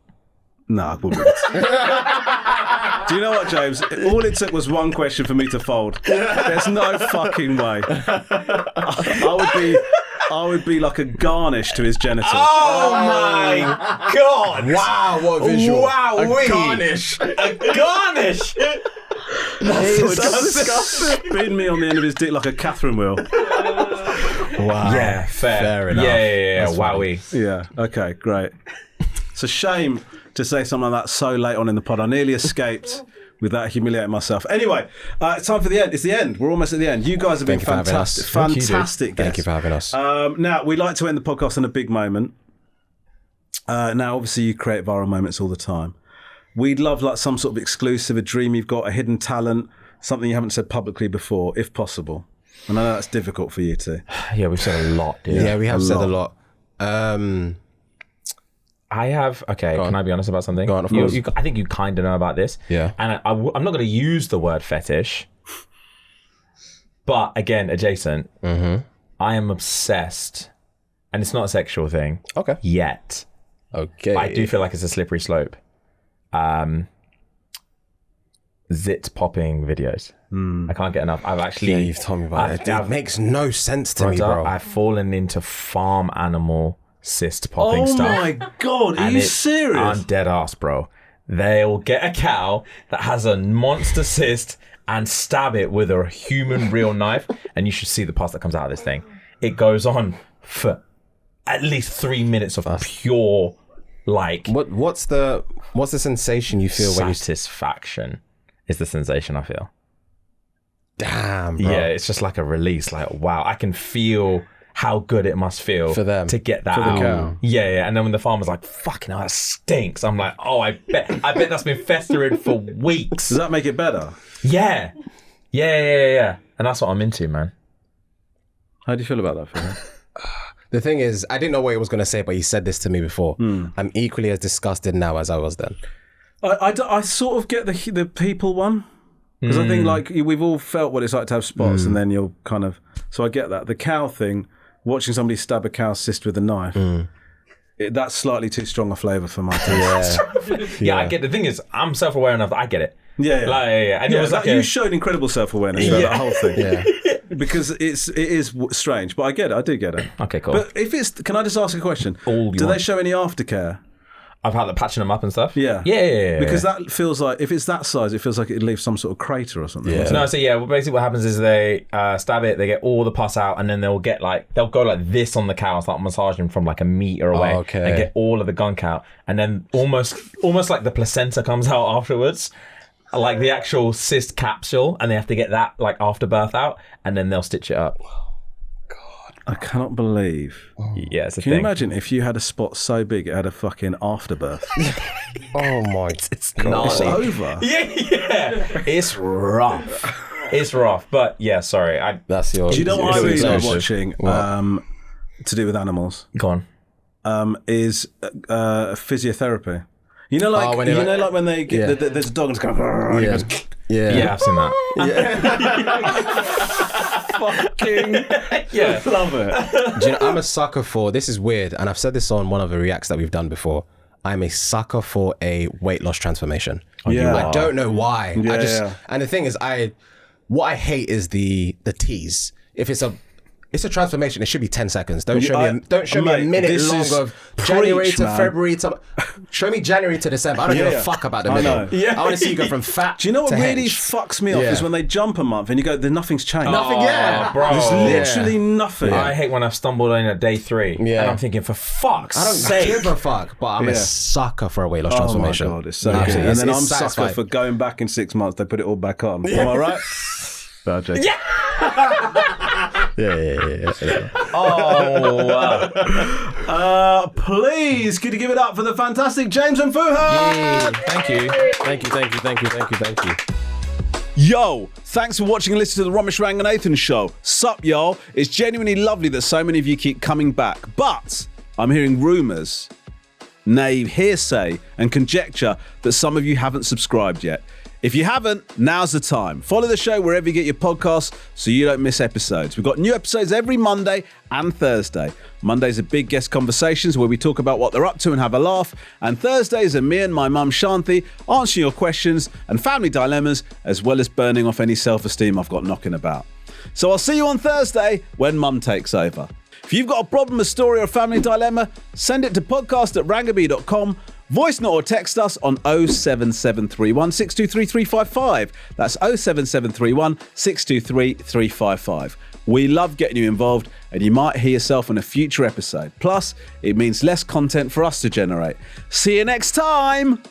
No, I wouldn't. Do you know what, James? All it took was one question for me to fold. There's no fucking way. I would be like a garnish to his genitals. Oh my God! Wow, what a visual. Wow, A garnish. A garnish! That's disgusting. Spin me on the end of his dick like a Catherine wheel. Wow. Yeah, fair enough. Yeah. That's Wowee. Yeah. Okay. Great. It's a shame to say something like that so late on in the pod. I nearly escaped without humiliating myself. Anyway, it's time for the end. It's the end. We're almost at the end. You guys have been Thank you for having fantastic. us. Fantastic guests. Thank you for having us. Now, we like to end the podcast on a big moment. Now, obviously, you create viral moments all the time. We'd love like some sort of exclusive, a dream you've got, a hidden talent, something you haven't said publicly before, if possible. And I know that's difficult for you too. Yeah, we've said a lot, dude. Yeah, we have said a lot. I have. Okay, can I be honest about something? Go on, of course. I think you kind of know about this. Yeah. And I'm not going to use the word fetish, but again, adjacent. I am obsessed, and it's not a sexual thing. Okay. Yet. Okay. But I do feel like it's a slippery slope. Zit popping videos. I can't get enough. I've actually. Yeah, you've told me about it. It makes no sense to me, bro. I've fallen into farm animal cyst popping stuff. Oh my God, are you serious? I'm dead ass, bro. They'll get a cow that has a monster cyst and stab it with a human real knife, and you should see the pus that comes out of this thing. It goes on for at least 3 minutes of pure, like... What's the sensation you feel when you... Satisfaction is the sensation I feel. Damn, bro. Yeah, it's just like a release. Like, wow, I can feel how good it must feel for them to get that for out. the cow. Yeah. And then when the farmer's like, "Fucking hell, that stinks," I'm like, "Oh, I bet that's been festering for weeks." Does that make it better? Yeah. And that's what I'm into, man. How do you feel about that, Phil? The thing is, I didn't know what he was going to say, but he said this to me before. I'm equally as disgusted now as I was then. I sort of get the people one. Because I think like we've all felt what it's like to have spots and then you'll kind of... So I get that. The cow thing, watching somebody stab a cow's cyst with a knife, that's slightly too strong a flavour for my taste. Yeah, I get the thing is, I'm self-aware enough that I get it. Yeah. And it was like you showed incredible self-awareness throughout that whole thing. Yeah. Because it is strange, but I get it. I do get it. Okay, cool. But if it's... Can I just ask a question? All you Do they want. show any aftercare? I've had patching them up and stuff. Yeah. Yeah. Because that feels like... If it's that size, it feels like it'd leave some sort of crater or something. Yeah. No, so yeah, well, basically what happens is they stab it, they get all the pus out, and then they'll go like this on the cow, it's like massaging from like a meter away, okay. and get all of the gunk out, and then almost like the placenta comes out afterwards, like the actual cyst capsule, and they have to get that like afterbirth out, and then they'll stitch it up. I cannot believe. Yeah, it's a Can thing. you imagine if you had a spot so big it had a fucking afterbirth? Oh my It's God. over. Yeah. It's rough. But yeah, sorry. That's your... Do you know what I your really love expression. watching to do with animals? Go on. Is physiotherapy. You know, like when they're like when they get there's a dog and it's going. And it goes, Yeah, I've seen that. fucking Yeah. love it. Do you know, I'm a sucker for... This is weird, and I've said this on one of the reacts that we've done before. I'm a sucker for a weight loss transformation. Yeah. I don't know why. Yeah. And the thing is, what I hate is the tease. If it's a transformation, it should be 10 seconds. Don't show me a minute this long is of January preach, to man. February to... Show me January to December. I don't give a fuck about the middle. know. I want to see you go from fat Do you know what to really hench. fucks me off is when they jump a month and you go, nothing's changed. Nothing, yeah. Bro. There's literally nothing. I hate when I've stumbled in at day 3 and Yeah. I'm thinking, for fuck's I don't sake. give a fuck, but I'm a sucker for a weight loss Oh my transformation. God, it's so No, good. absolutely. And then It's I'm sucker satisfying. for going back in 6 months, they put it all back on. Am I right? Bad joke. Yeah. Oh, wow. Please, could you give it up for the fantastic James and Fuhad? Thank you. Thank you. Yo, thanks for watching and listening to the Romesh Ranganathan show. Sup, y'all? It's genuinely lovely that so many of you keep coming back. But I'm hearing rumours, nay, hearsay and conjecture that some of you haven't subscribed yet. If you haven't, now's the time. Follow the show wherever you get your podcasts so you don't miss episodes. We've got new episodes every Monday and Thursday. Mondays are big guest conversations where we talk about what they're up to and have a laugh. And Thursdays are me and my mum Shanthi answering your questions and family dilemmas, as well as burning off any self-esteem I've got knocking about. So I'll see you on Thursday when mum takes over. If you've got a problem, a story or a family dilemma, send it to podcast@rangabee.com. Voice note or text us on 07731 623 355. That's 07731 623 355. We love getting you involved, and you might hear yourself in a future episode. Plus, it means less content for us to generate. See you next time!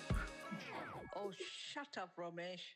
Oh, shut up, Romesh.